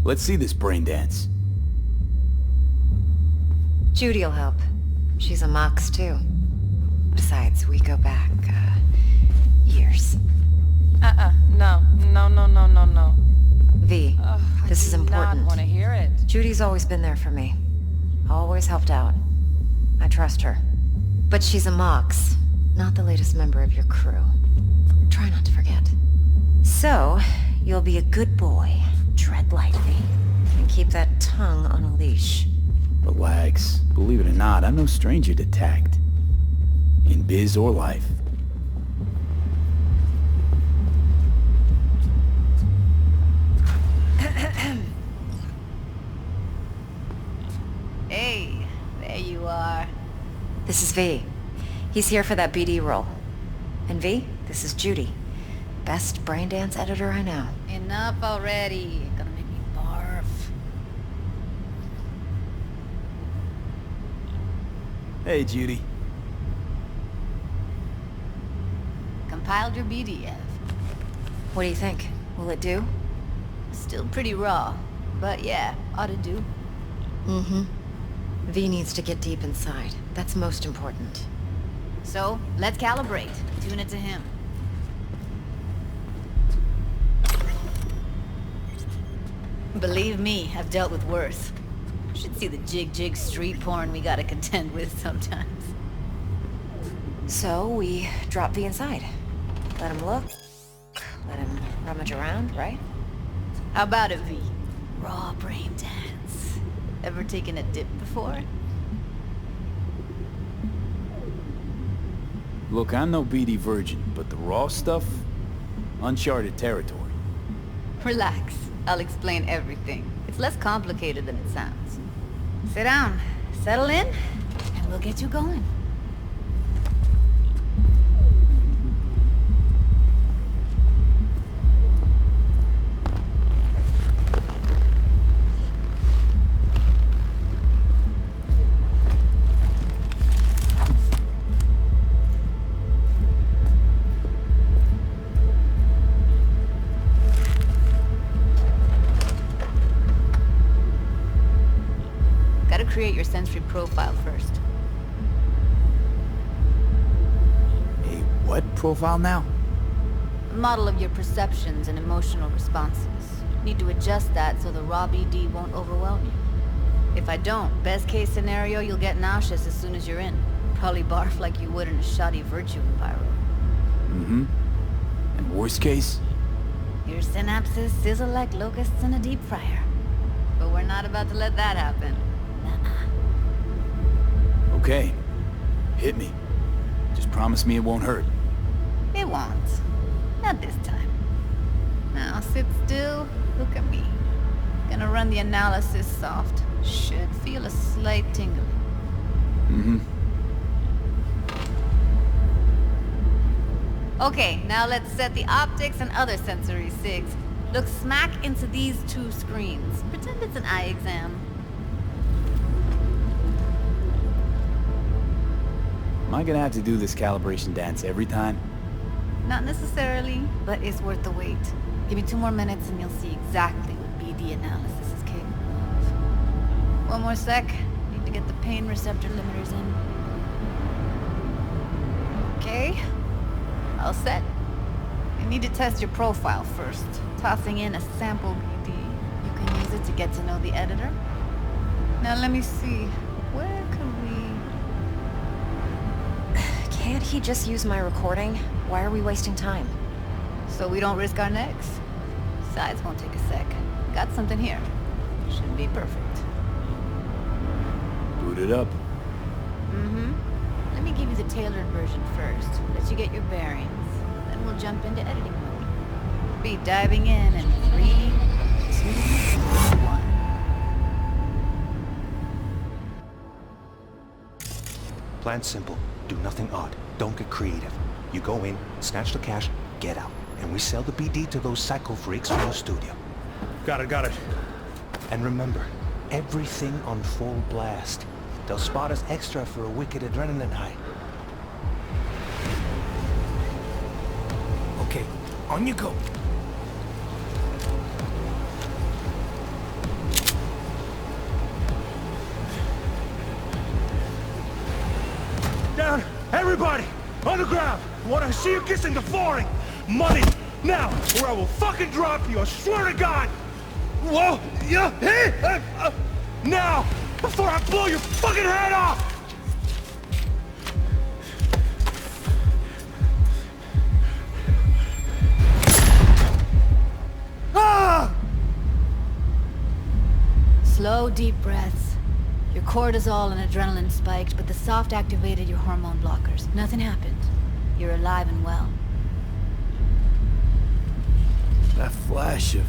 Let's see this brain dance. Judy'll help. She's a Mox, too. Besides, we go back, years. No. No. V, this is I do important. not want to hear it. Judy's always been there for me. Always helped out. I trust her. But she's a Mox, not the latest member of your crew. Try not to forget. So, you'll be a good boy, tread lightly, and keep that tongue on a leash. Relax. Believe it or not, I'm no stranger to tact. In biz or life. Hey, there you are. This is V. He's here for that BD role. And V, this is Judy. Best brain dance editor I know. Enough already. Gonna make me barf. Hey, Judy. Compiled your BDF. What do you think? Will it do? Still pretty raw, but yeah, ought to do. Mm-hmm. V needs to get deep inside. That's most important. So, let's calibrate. Tune it to him. Believe me, I've dealt with worse. Should see the jig street porn we gotta contend with sometimes. So, we drop V inside. Let him look. Let him rummage around, right? How about it, V? Raw brain dance. Ever taken a dip before? Look, I'm no BD virgin, but the raw stuff? Uncharted territory. Relax. I'll explain everything. It's less complicated than it sounds. Sit down, settle in, and we'll get you going. Create your sensory profile first. A what profile now? A model of your perceptions and emotional responses. Need to adjust that so the raw BD won't overwhelm you. If I don't, best case scenario, you'll get nauseous as soon as you're in. Probably barf like you would in a shoddy virtue environment. Mm-hmm. And worst case? Your synapses sizzle like locusts in a deep fryer. But we're not about to let that happen. Okay. Hit me. Just promise me it won't hurt. It won't. Not this time. Now sit still, look at me. Gonna run the analysis soft. Should feel a slight tingling. Mm-hmm. Okay, now let's set the optics and other sensory sigs. Look smack into these two screens. Pretend it's an eye exam. Am I gonna have to do this calibration dance every time? Not necessarily, but it's worth the wait. Give me 2 more minutes and you'll see exactly what BD analysis is capable of. One more sec. Need to get the pain receptor limiters in. Okay. All set. You need to test your profile first. Tossing in a sample BD. You can use it to get to know the editor. Now let me see. Where can we... Can't he just use my recording? Why are we wasting time? So we don't risk our necks. Besides, won't take a sec. Got something here. Should be perfect. Boot it up. Mm-hmm. Let me give you the tailored version first. Let you get your bearings. Then we'll jump into editing mode. Be diving in 3, 2, 1. Plan simple. Do nothing odd. Don't get creative. You go in, snatch the cash, get out. and we sell the BD to those psycho freaks from the studio. Got it. And remember, everything on full blast. They'll spot us extra for a wicked adrenaline high. Okay, on you go. Down! Everybody! On the ground! I want to see you kissing the flooring! Money! Now! Or I will fucking drop you! I swear to God! Whoa! Yeah! Hey! Now! Before I blow your fucking head off! Ah! Slow, deep breaths. Your cortisol and adrenaline spiked, but the soft activated your hormone blockers. Nothing happened. You're alive and well. That flash of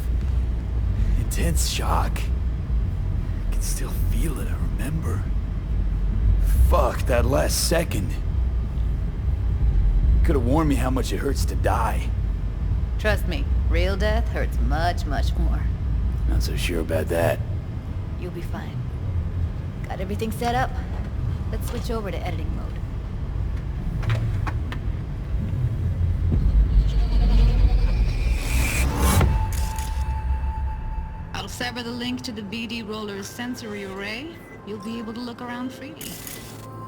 intense shock. I can still feel it, I remember. Fuck, that last second. Could have warned me how much it hurts to die. Trust me, real death hurts much, much more. Not so sure about that. You'll be fine. Got everything set up? Let's switch over to editing mode. I'll sever the link to the BD Roller's sensory array. You'll be able to look around freely.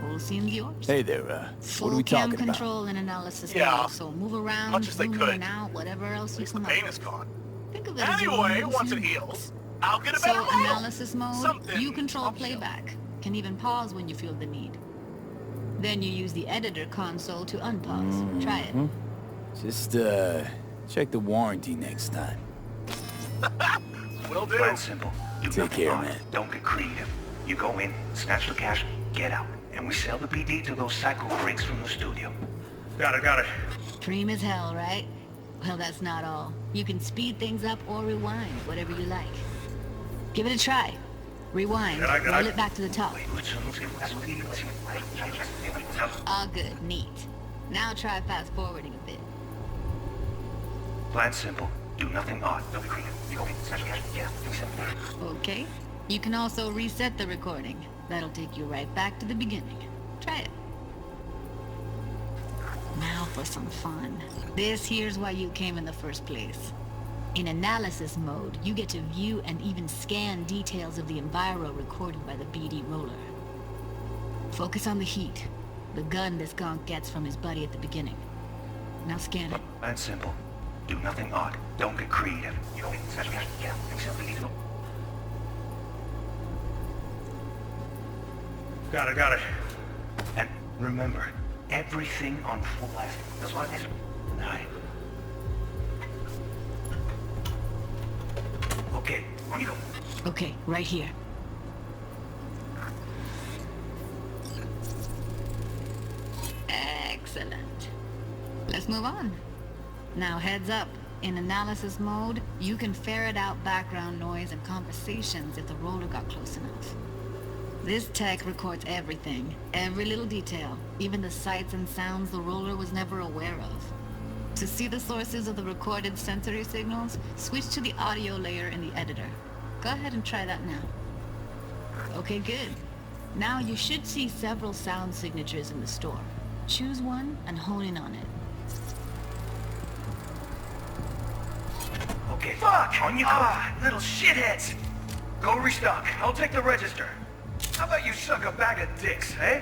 Whole scene's yours. Hey there, what are we talking about? Full cam control and analysis mode, so move around, zoom in and out, whatever else you come up with. The pain is gone. Think of it as Anyway, your once it heals, I'll get a better model. Analysis mode, you control playback. Can even pause when you feel the need. Then you use the editor console to unpause. Try it. Just, check the warranty next time. Will do. Plain simple. Do Take care, nothing man. Don't get creative. You go in, snatch the cash, get out. And we sell the BD to those psycho freaks from the studio. Got it. Dream as hell, right? Well, that's not all. You can speed things up or rewind, whatever you like. Give it a try. Rewind, roll it back to the top. All good, neat. Now try fast forwarding a bit. Plain simple. Do nothing odd. Don't be creative. You go in, snatch the cash, get out. Okay. You can also reset the recording. That'll take you right back to the beginning. Try it. Now for some fun. This here's why you came in the first place. In analysis mode, you get to view and even scan details of the enviro recorded by the BD Roller. Focus on the heat, the gun this gonk gets from his buddy at the beginning. Now scan it. Plain simple. Do nothing odd. Don't get creative. You go in, snatch the cash, get out. Got it. And remember, everything on full blast. That's what it is. Night. Okay, on you go. Okay, right here. Excellent. Let's move on. Now heads up. In analysis mode, you can ferret out background noise and conversations if the roller got close enough. This tech records everything, every little detail, even the sights and sounds the roller was never aware of. To see the sources of the recorded sensory signals, switch to the audio layer in the editor. Go ahead and try that now. Okay, good. Now you should see several sound signatures in the store. Choose one and hone in on it. Okay, fuck! On you go! Little shitheads! Go restock. I'll take the register. How about you suck a bag of dicks, eh?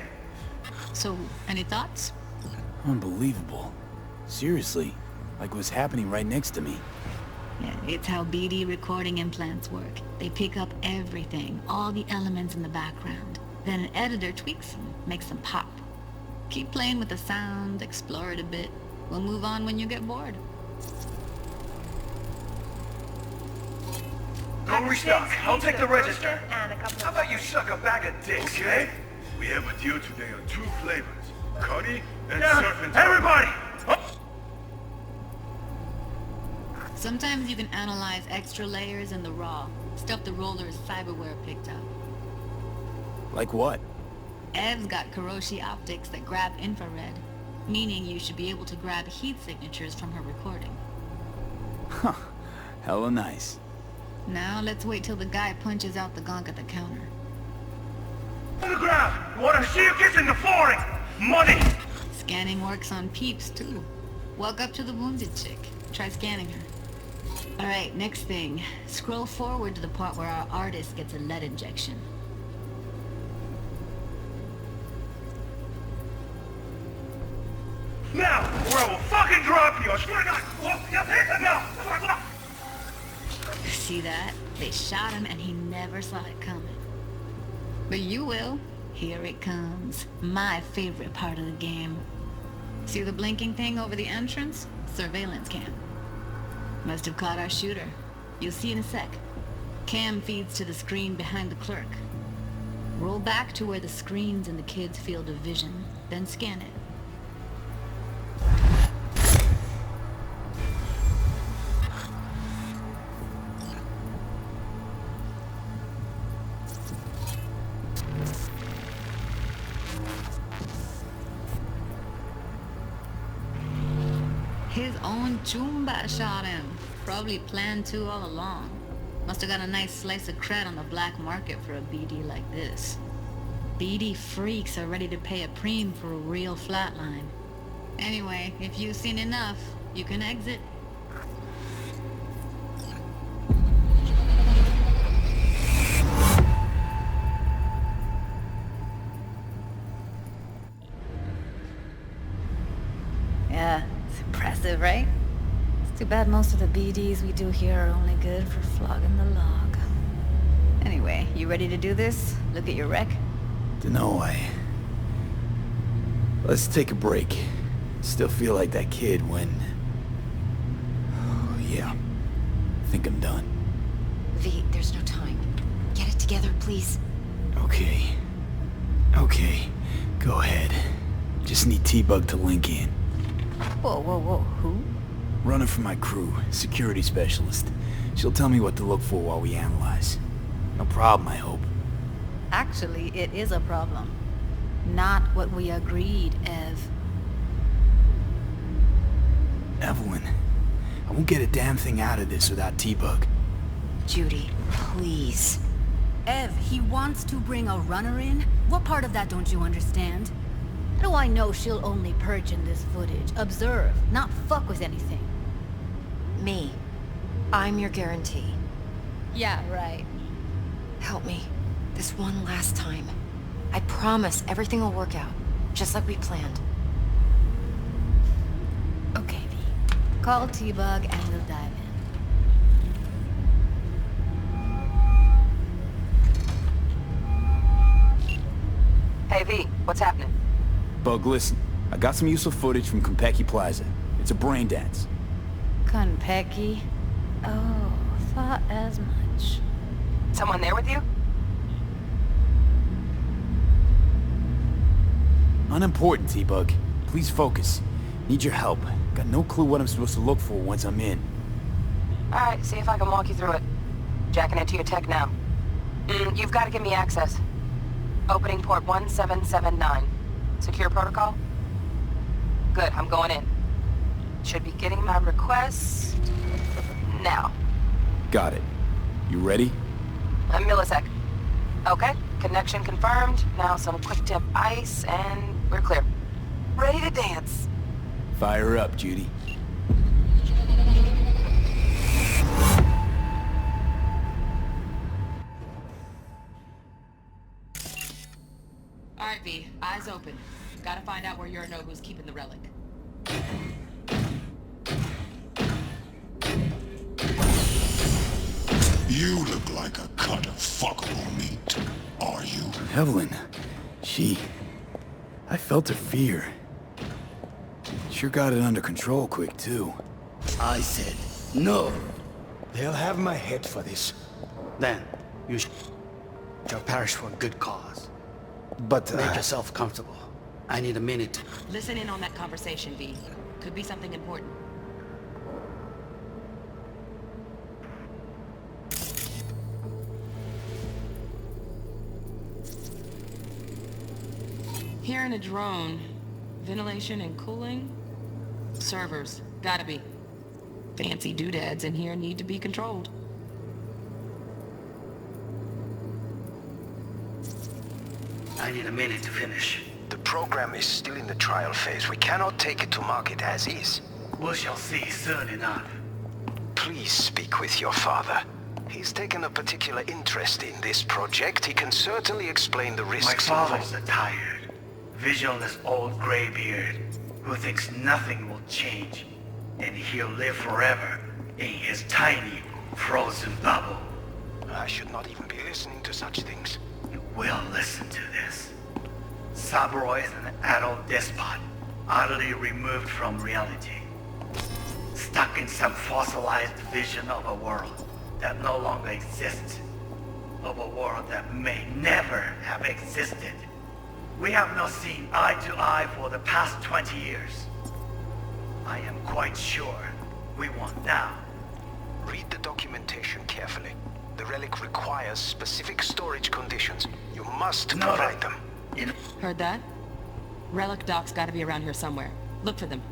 So, any thoughts? Unbelievable. Seriously, like it was happening right next to me. Yeah, it's how BD recording implants work. They pick up everything, all the elements in the background. Then an editor tweaks them, makes them pop. Keep playing with the sound, explore it a bit. We'll move on when you get bored. Go restock. I'll take the register. How about you suck a bag of dicks, eh? We have a deal today on 2 flavors. Cuddy and surf and turf. Everybody! Sometimes you can analyze extra layers in the raw, stuff the roller's cyberware picked up. Like what? Ev's got Kiroshi optics that grab infrared, meaning you should be able to grab heat signatures from her recording. Huh. Hella nice. Now let's wait till the guy punches out the gonk at the counter. On the ground! Wanna see you kissing the flooring! Money! Scanning works on peeps, too. Walk up to the wounded chick. Try scanning her. Alright, next thing. Scroll forward to the part where our artist gets a lead injection. Now, or I will fucking drop you! I swear to God! Oh, yeah, hit him now! See that? They shot him and he never saw it coming. But you will. Here it comes. My favorite part of the game. See the blinking thing over the entrance? Surveillance cam. Must have caught our shooter. You'll see in a sec. Cam feeds to the screen behind the clerk. Roll back to where the screen's in the kid's field of vision, then scan it. His own Chumba shot him. Probably planned to all along. Must have got a nice slice of cred on the black market for a BD like this. BD freaks are ready to pay a preem for a real flatline. Anyway, if you've seen enough, you can exit. Yeah, it's impressive, right? It's too bad most of the BDs we do here are only good for flogging the log. Anyway, you ready to do this? Look at your rec? Dunno, let's take a break. Still feel like that kid when... Oh, yeah. I think I'm done. V, there's no time. Get it together, please. Okay. Okay. Go ahead. Just need T-Bug to link in. Whoa, whoa, whoa, who? Runner for my crew, security specialist. She'll tell me what to look for while we analyze. No problem, I hope. Actually, it is a problem. Not what we agreed, Ev. Evelyn, I won't get a damn thing out of this without T-Bug. Judy, please. Ev, he wants to bring a runner in? What part of that don't you understand? How do I know she'll only perch in this footage? Observe, not fuck with anything. Me. I'm your guarantee. Yeah, right. Help me. This one last time. I promise everything will work out. Just like we planned. Okay, V. Call T-Bug and we'll dive in. Hey, V. What's happening? Bug, listen. I got some useful footage from Konpeki Plaza. It's a brain dance. Konpeki? Oh, thought as much. Someone there with you? Unimportant, T-Bug. Please focus. Need your help. Got no clue what I'm supposed to look for once I'm in. Alright, see if I can walk you through it. Jacking into your tech now. You've got to give me access. Opening port 1779. Secure protocol? Good, I'm going in. Should be getting my request... now. Got it. You ready? A millisec. Okay, connection confirmed. Now some quick tip ice, and we're clear. Ready to dance. Fire up, Judy. Alright, V. Eyes open. Gotta find out where Yorinobu's keeping the relic. You look like a cut of fuckable meat, are you? Evelyn, I felt her fear. Sure got it under control quick, too. I said, no. They'll have my head for this. Then, you shall perish for a good cause. But, Make yourself comfortable. I need a minute. Listen in on that conversation, V. Could be something important. Hearing a drone. Ventilation and cooling? Servers. Gotta be. Fancy doodads in here need to be controlled. I need a minute to finish. The program is still in the trial phase. We cannot take it to market as is. We shall see soon enough. Please speak with your father. He's taken a particular interest in this project. He can certainly explain the risks My involved. father's a tired, visionless old graybeard who thinks nothing will change, and he'll live forever in his tiny, frozen bubble. I should not even be listening to such things. You will listen to this. Saburo is an adult despot, utterly removed from reality. Stuck in some fossilized vision of a world that no longer exists. Of a world that may never have existed. We have not seen eye to eye for the past 20 years. I am quite sure we won't now. Read the documentation carefully. The relic requires specific storage conditions. You must provide them. Heard that? Relic docs gotta be around here somewhere. Look for them.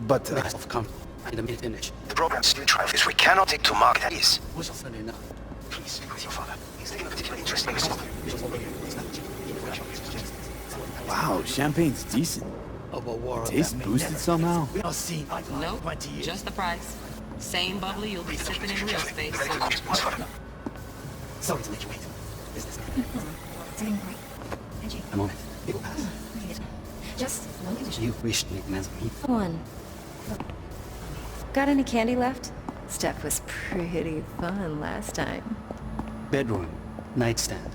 But come in the finish. The program's still in trial phase. We cannot take to market as is. Please speak with your father. He's taken a particular interest in this. Wow, champagne's decent. Taste boosted somehow? Nope, just the price. Same bubbly you'll be sipping in real space. Sorry to make you wait. A moment. It will pass. Just one condition. You wish to make amends with me? One. Got any candy left? Stuff was pretty fun last time. Bedroom. Nightstand.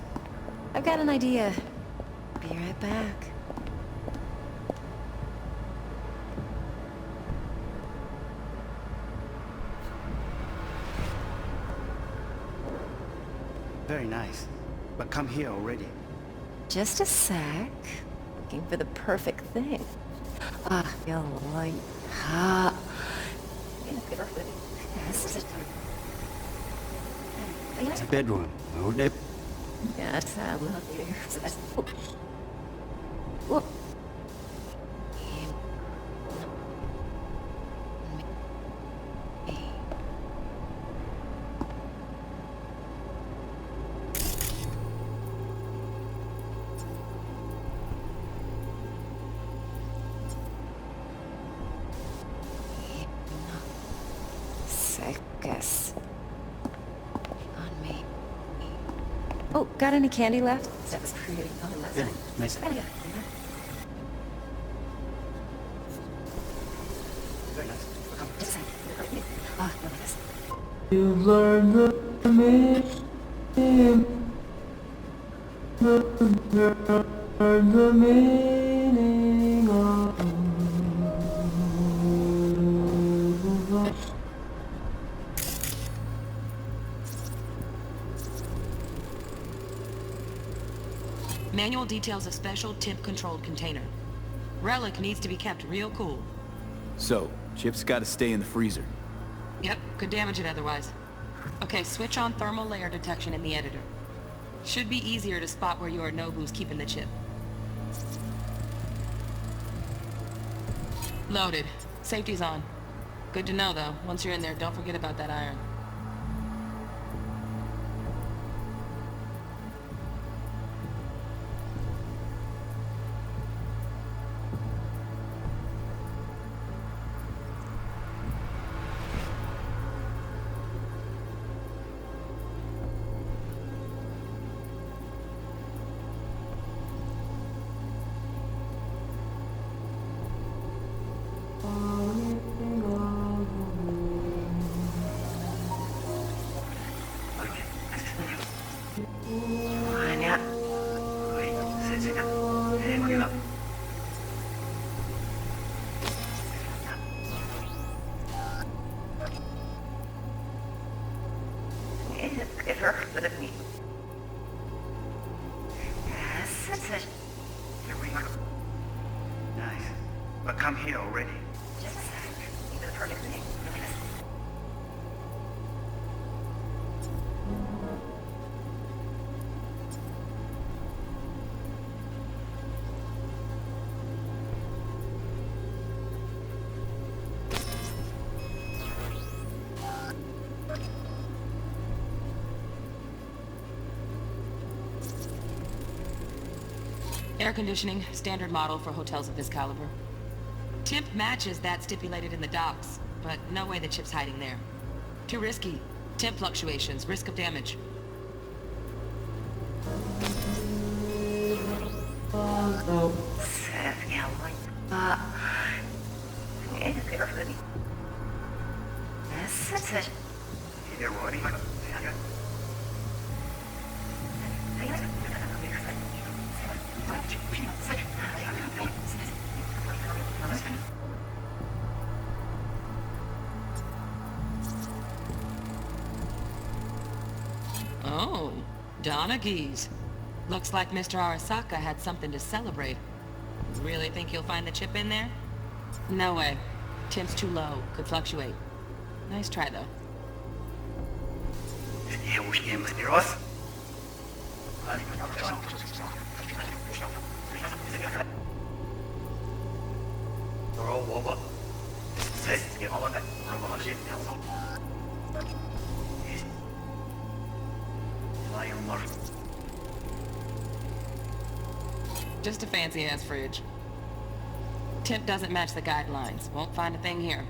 I've got an idea. Be right back. Very nice. But come here already. Just a sec. Looking for the perfect thing. Ah, feel like hot. Bedroom. Yes, I love you. Whoop. Got any candy left? That's creating Nice. You've learned the meaning. Learned the meaning of life. Manual details a special temp-controlled container. Relic needs to be kept real cool. So, chip's gotta stay in the freezer. Yep, could damage it otherwise. Okay, switch on thermal layer detection in the editor. Should be easier to spot where Yorinobu's keeping the chip. Loaded. Safety's on. Good to know, though. Once you're in there, don't forget about that iron. Nice. But come here already. Air conditioning, standard model for hotels of this caliber. Temp matches that stipulated in the docs, but no way the chip's hiding there. Too risky. Temp fluctuations, risk of damage. Oh, Donaghys. Looks like Mr. Arasaka had something to celebrate. Really think you'll find the chip in there? No way. Temp's too low. Could fluctuate. Nice try, though. Just a fancy-ass fridge. Temp doesn't match the guidelines. Won't find a thing here.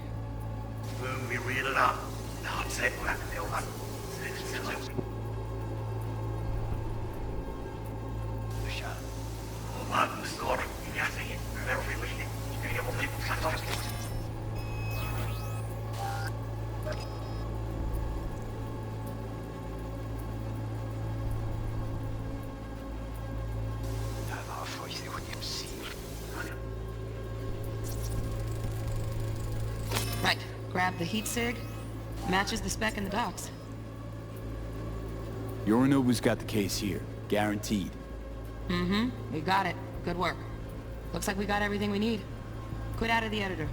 Right. Grab the heat sig. Matches the spec in the docs. Yorinobu's got the case here. Guaranteed. Mm-hmm. We got it. Good work. Looks like we got everything we need. Quit out of the editor.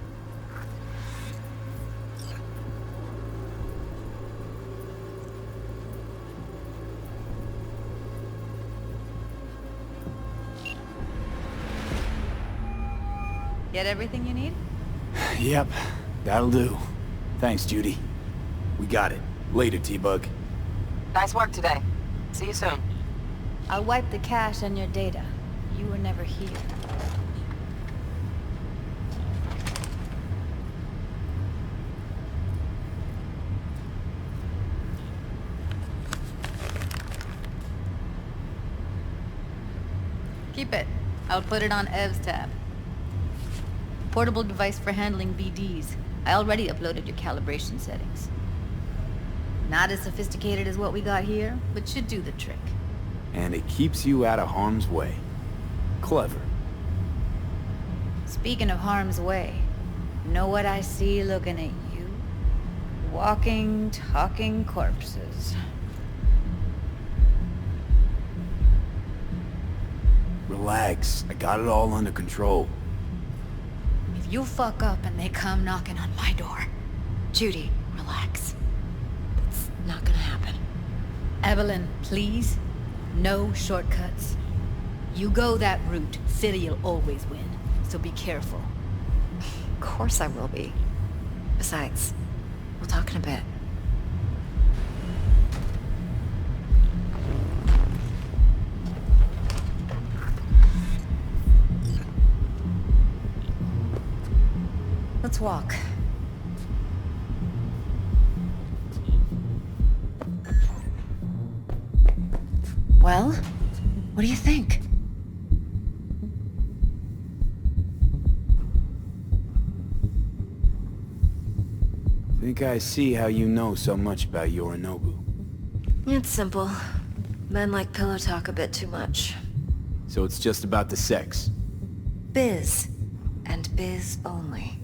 Get everything you need? Yep, that'll do. Thanks, Judy. We got it. Later, T-Bug. Nice work today. See you soon. I'll wipe the cache on your data. You were never here. Keep it. I'll put it on Ev's tab. Portable device for handling BDs. I already uploaded your calibration settings. Not as sophisticated as what we got here, but should do the trick. And it keeps you out of harm's way. Clever. Speaking of harm's way, know what I see looking at you? Walking, talking corpses. Relax. I got it all under control. If you fuck up and they come knocking on my door... Judy, relax. It's not gonna happen. Evelyn, please. No shortcuts. You go that route, City'll always win. So be careful. Of course I will be. Besides, we'll talk in a bit. Let's walk. Well, what do you think? Think I see how you know so much about Yorinobu. It's simple. Men like pillow talk a bit too much. So it's just about the sex. Biz. And biz only.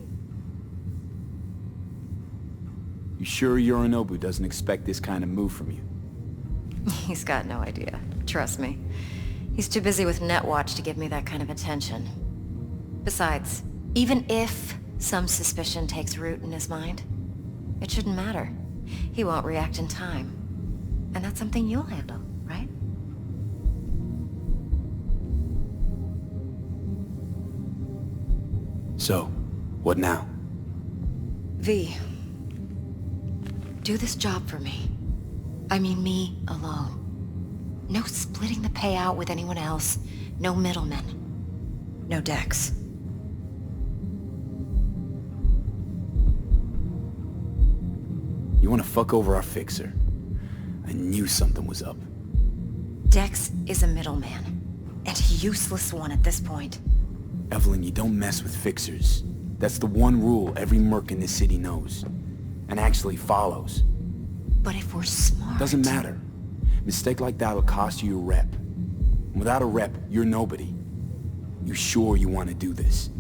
You sure Yorinobu doesn't expect this kind of move from you? He's got no idea. Trust me. He's too busy with Netwatch to give me that kind of attention. Besides, even if some suspicion takes root in his mind, it shouldn't matter. He won't react in time. And that's something you'll handle, right? So, what now? V. Do this job for me. I mean me alone. No splitting the payout with anyone else. No middlemen. No Dex. You want to fuck over our fixer? I knew something was up. Dex is a middleman. And a useless one at this point. Evelyn, you don't mess with fixers. That's the one rule every merc in this city knows. And actually follows. But if we're smart... Doesn't matter. Mistake like that'll cost you a rep. Without a rep, you're nobody. You sure you want to do this?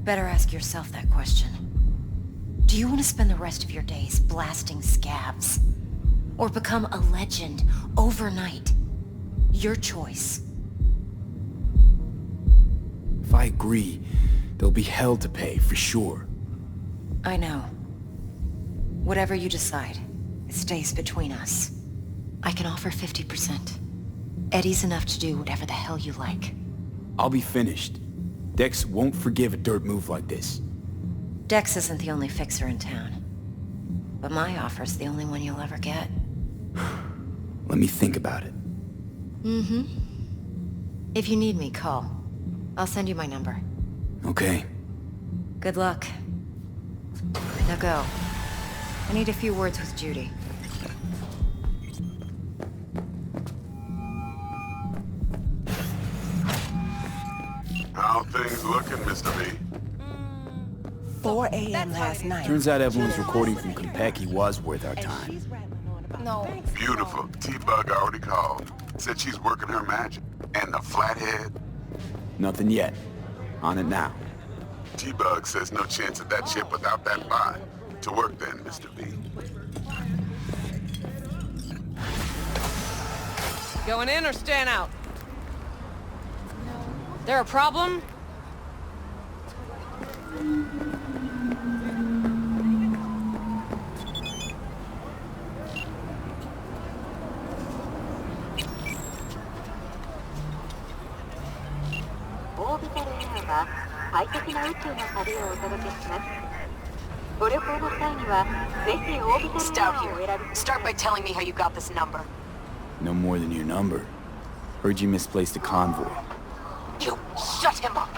Better ask yourself that question. Do you want to spend the rest of your days blasting scabs? Or become a legend overnight? Your choice. If I agree, there'll be hell to pay, for sure. I know. Whatever you decide, it stays between us. I can offer 50%. Eddie's enough to do whatever the hell you like. I'll be finished. Dex won't forgive a dirt move like this. Dex isn't the only fixer in town. But my offer's the only one you'll ever get. Let me think about it. Mm-hmm. If you need me, call. I'll send you my number. Okay. Good luck. Now go. I need a few words with Judy. How things looking, Mr. B? 4 a.m. last night. Turns out Evelyn's recording from Konpeki was worth our time. No. Beautiful. T-Bug already called. Said she's working her magic. And the flathead? Nothing yet. On it now. T-Bug says no chance of that chip without that buy. To work then, Mr. B. Going in or staying out? There a problem? Stout here. Start by telling me how you got this number. No more than your number. Heard you misplaced a convoy. You shut him up!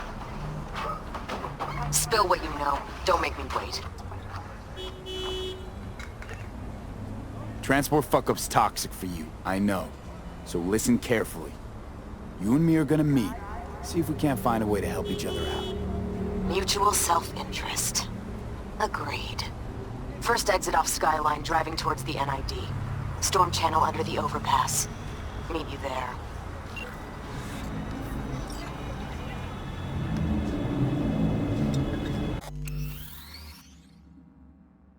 Spill what you know. Don't make me wait. Transport fuck-up's toxic for you, I know. So listen carefully. You and me are gonna meet. See if we can't find a way to help each other out. Mutual self-interest. Agreed. First exit off Skyline, driving towards the NID. Storm channel under the overpass. Meet you there.